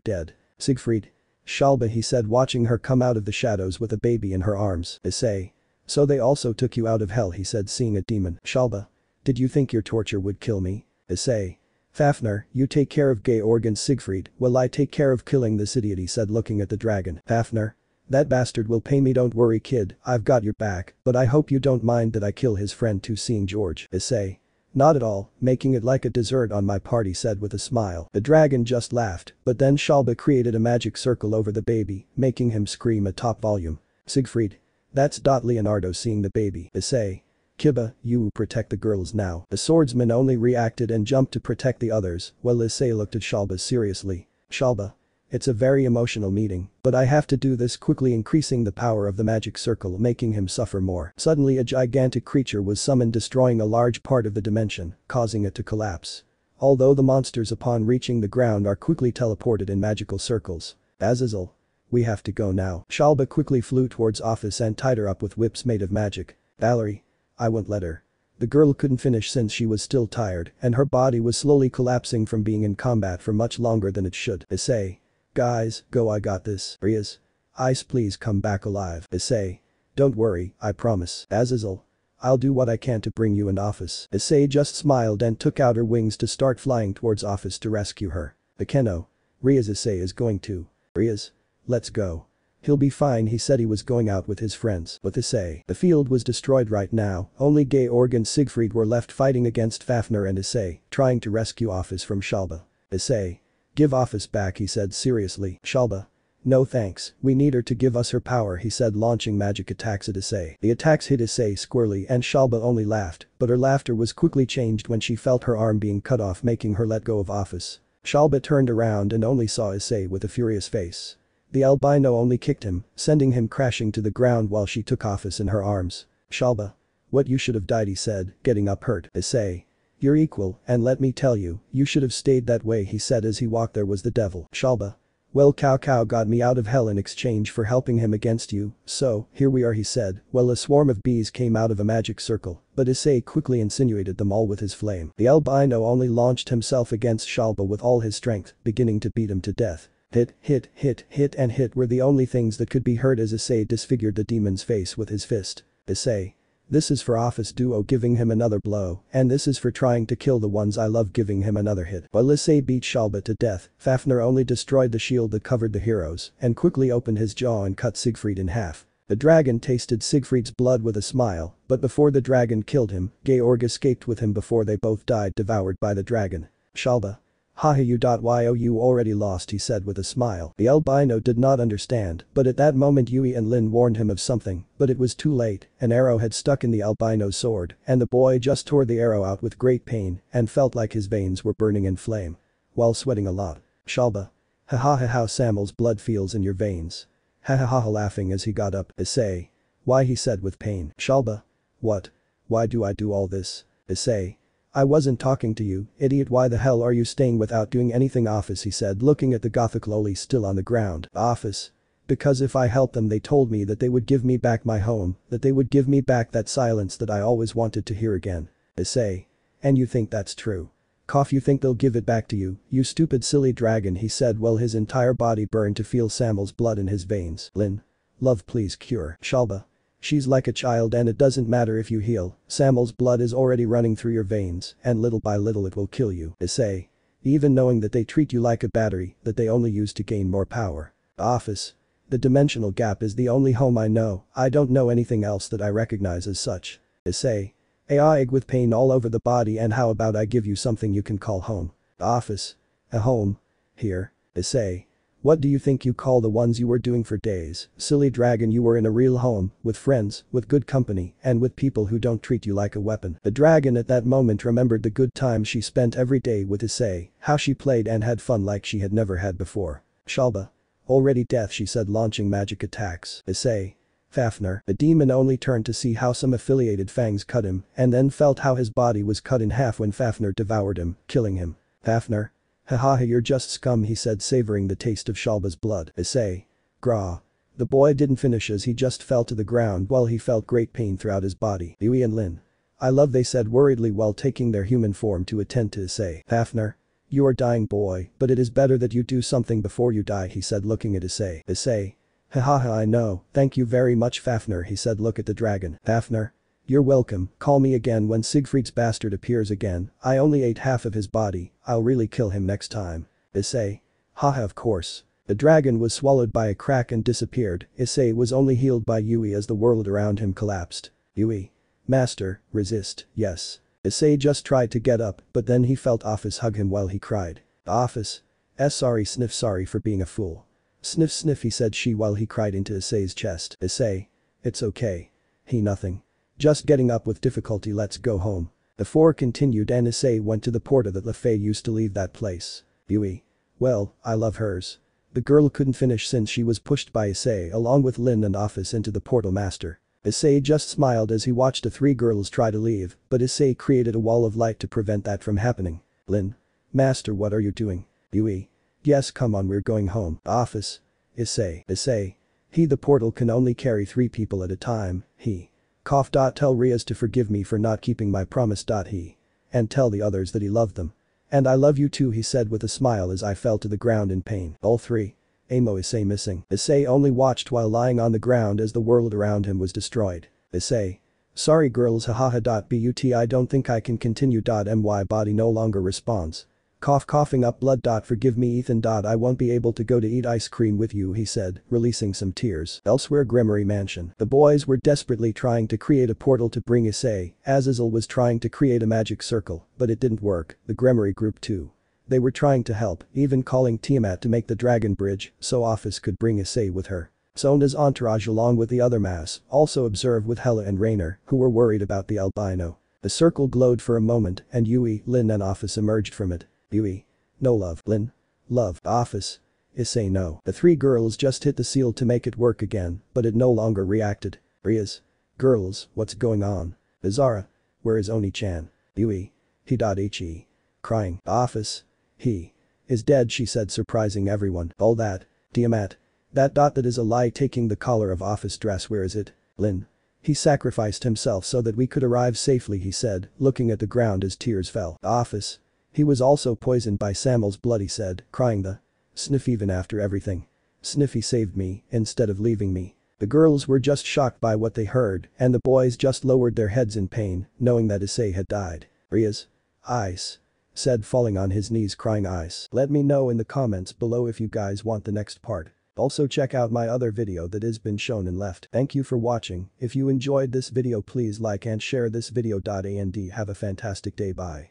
dead. Siegfried. Shalba, he said, watching her come out of the shadows with a baby in her arms. Issei. So they also took you out of hell, he said, seeing a demon. Shalba. Did you think your torture would kill me? Issei. Fafnir, you take care of Georg and Siegfried, while I take care of killing this idiot, he said, looking at the dragon. Fafnir. That bastard will pay me. Don't worry, kid, I've got your back, but I hope you don't mind that I kill his friend too, seeing George. Issei. Not at all, making it like a dessert on my part, he said with a smile. The dragon just laughed, but then Shalba created a magic circle over the baby, making him scream at top volume. Siegfried. That's Leonardo, seeing the baby. Issei. Kiba, you protect the girls now. The swordsman only reacted and jumped to protect the others, while Issei looked at Shalba seriously. Shalba. It's a very emotional meeting, but I have to do this quickly, increasing the power of the magic circle, making him suffer more. Suddenly a gigantic creature was summoned, destroying a large part of the dimension, causing it to collapse. Although the monsters upon reaching the ground are quickly teleported in magical circles. Azazel. We have to go now. Shalba quickly flew towards office and tied her up with whips made of magic. Valerie. I won't let her. The girl couldn't finish since she was still tired and her body was slowly collapsing from being in combat for much longer than it should. Issei. Guys, go, I got this. Riaz. Ice, please come back alive. Issei. Don't worry, I promise. Azazel. I'll do what I can to bring you in office. Issei just smiled and took out her wings to start flying towards office to rescue her. Akeno. Riaz, Issei is going to. Riaz. Let's go. He'll be fine, he said he was going out with his friends. With Issei. The field was destroyed right now, only Georg and Siegfried were left fighting against Fafnir and Issei, trying to rescue Office from Shalba. Issei. Give Office back, he said seriously. Shalba. No thanks, we need her to give us her power, he said, launching magic attacks at Issei. The attacks hit Issei squarely and Shalba only laughed, but her laughter was quickly changed when she felt her arm being cut off, making her let go of Office. Shalba turned around and only saw Issei with a furious face. The albino only kicked him, sending him crashing to the ground while she took Office in her arms. Shalba. What, you should have died, he said, getting up hurt. Issei. You're equal, and let me tell you, you should have stayed that way, he said as he walked. There was the devil. Shalba. Well, Cao Cao got me out of hell in exchange for helping him against you, so, here we are, he said. Well, a swarm of bees came out of a magic circle, but Issei quickly incinerated them all with his flame. The albino only launched himself against Shalba with all his strength, beginning to beat him to death. Hit, hit, hit, hit and hit were the only things that could be heard as Issei disfigured the demon's face with his fist. Issei. This is for Office Duo, giving him another blow, and this is for trying to kill the ones I love, giving him another hit. While Issei beat Shalba to death, Fafnir only destroyed the shield that covered the heroes and quickly opened his jaw and cut Siegfried in half. The dragon tasted Siegfried's blood with a smile, but before the dragon killed him, Georg escaped with him before they both died devoured by the dragon. Shalba. Haha, you already lost, he said with a smile. The albino did not understand, but at that moment Yui and Lin warned him of something, but it was too late. An arrow had stuck in the albino's sword, and the boy just tore the arrow out with great pain and felt like his veins were burning in flame. While sweating a lot. Shalba. Ha ha ha, how Samuel's blood feels in your veins. Ha ha ha, laughing as he got up. Issei. Why, he said with pain. Shalba. What? Why do I do all this? Issei. I wasn't talking to you, idiot. Why the hell are you staying without doing anything? Office, he said, looking at the gothic loli still on the ground. Office. Because if I helped them, they told me that they would give me back my home, that they would give me back that silence that I always wanted to hear again. Issei. And you think that's true? Cough, you think they'll give it back to you, you stupid silly dragon, he said while his entire body burned to feel Samuel's blood in his veins. Lin. Love, please cure. Shalba. She's like a child and it doesn't matter if you heal, Samuel's blood is already running through your veins and little by little it will kill you. Issei. Even knowing that they treat you like a battery that they only use to gain more power. Office. The dimensional gap is the only home I know, I don't know anything else that I recognize as such. Issei. AI with pain all over the body, and how about I give you something you can call home? Office. A home. Here. Issei. What do you think you call the ones you were doing for days? Silly dragon, you were in a real home, with friends, with good company, and with people who don't treat you like a weapon. The dragon at that moment remembered the good times she spent every day with Issei, how she played and had fun like she had never had before. Shalba. Already death, she said, launching magic attacks. Issei. Fafnir. The demon only turned to see how some affiliated fangs cut him and then felt how his body was cut in half when Fafnir devoured him, killing him. Fafnir. Haha, you're just scum, he said, savoring the taste of Shalba's blood. Issei. Gra. The boy didn't finish as he just fell to the ground while he felt great pain throughout his body. Yui and Lin. I love, they said worriedly while taking their human form to attend to Issei. Fafnir. You are dying, boy, but it is better that you do something before you die, he said looking at Issei. Issei. Haha, I know, thank you very much, Fafnir, he said. Look at the dragon. Fafnir. You're welcome, call me again when Siegfried's bastard appears again, I only ate half of his body, I'll really kill him next time. Issei. Haha, of course. The dragon was swallowed by a crack and disappeared. Issei was only healed by Yui as the world around him collapsed. Yui. Master, resist, yes. Issei just tried to get up, but then he felt Office hug him while he cried. Office. Sorry, sniff, sorry for being a fool. Sniff, sniff, he said while he cried into Issei's chest. Issei. It's okay. He nothing. Just getting up with difficulty, let's go home. The four continued and Issei went to the porta that LeFay used to leave that place. Yui. Well, I love hers. The girl couldn't finish since she was pushed by Issei along with Lin and Office into the portal master. Issei just smiled as he watched the three girls try to leave, but Issei created a wall of light to prevent that from happening. Lin. Master, what are you doing? Yui. Yes, come on, we're going home. Office. Issei. The portal can only carry 3 people at a time, he. Cough. Tell Rias to forgive me for not keeping my promise. He. And tell the others that he loved them. And I love you too, he said with a smile as I fell to the ground in pain. All 3. Amo. Issei missing. Issei only watched while lying on the ground as the world around him was destroyed. Issei. Sorry girls, hahaha. But I don't think I can continue. My body no longer responds. Coughing up blood. Forgive me, Ethan. I won't be able to go to eat ice cream with you, he said, releasing some tears. Elsewhere, Gremory Mansion. The boys were desperately trying to create a portal to bring Issei. Azazel was trying to create a magic circle, but it didn't work. The Gremory group too. They were trying to help, even calling Tiamat to make the dragon bridge so Office could bring Issei with her. Sonda's entourage along with the other mass also observed with Hela and Rainer, who were worried about the albino. The circle glowed for a moment and Yui, Lin and Office emerged from it. Yui. No love. Lin. Love. Office. Issei no. The 3 girls just hit the seal to make it work again, but it no longer reacted. Rias. Girls, what's going on? Bizarra. Where is Oni-chan? Yui. He. Crying. Office. He. Is dead, she said, surprising everyone. All that. Tiamat. That is a lie. Taking the collar of Office dress. Where is it? Lin. He sacrificed himself so that we could arrive safely, he said, looking at the ground as tears fell. Office. He was also poisoned by Samuel's blood, he said, crying the sniff. Even after everything. Sniffy saved me instead of leaving me. The girls were just shocked by what they heard and the boys just lowered their heads in pain, knowing that Issei had died. Rias. Ice. Said, falling on his knees, crying. Ice. Let me know in the comments below if you guys want the next part. Also check out my other video that has been shown and left. Thank you for watching. If you enjoyed this video, please like and share this video. And have a fantastic day. Bye.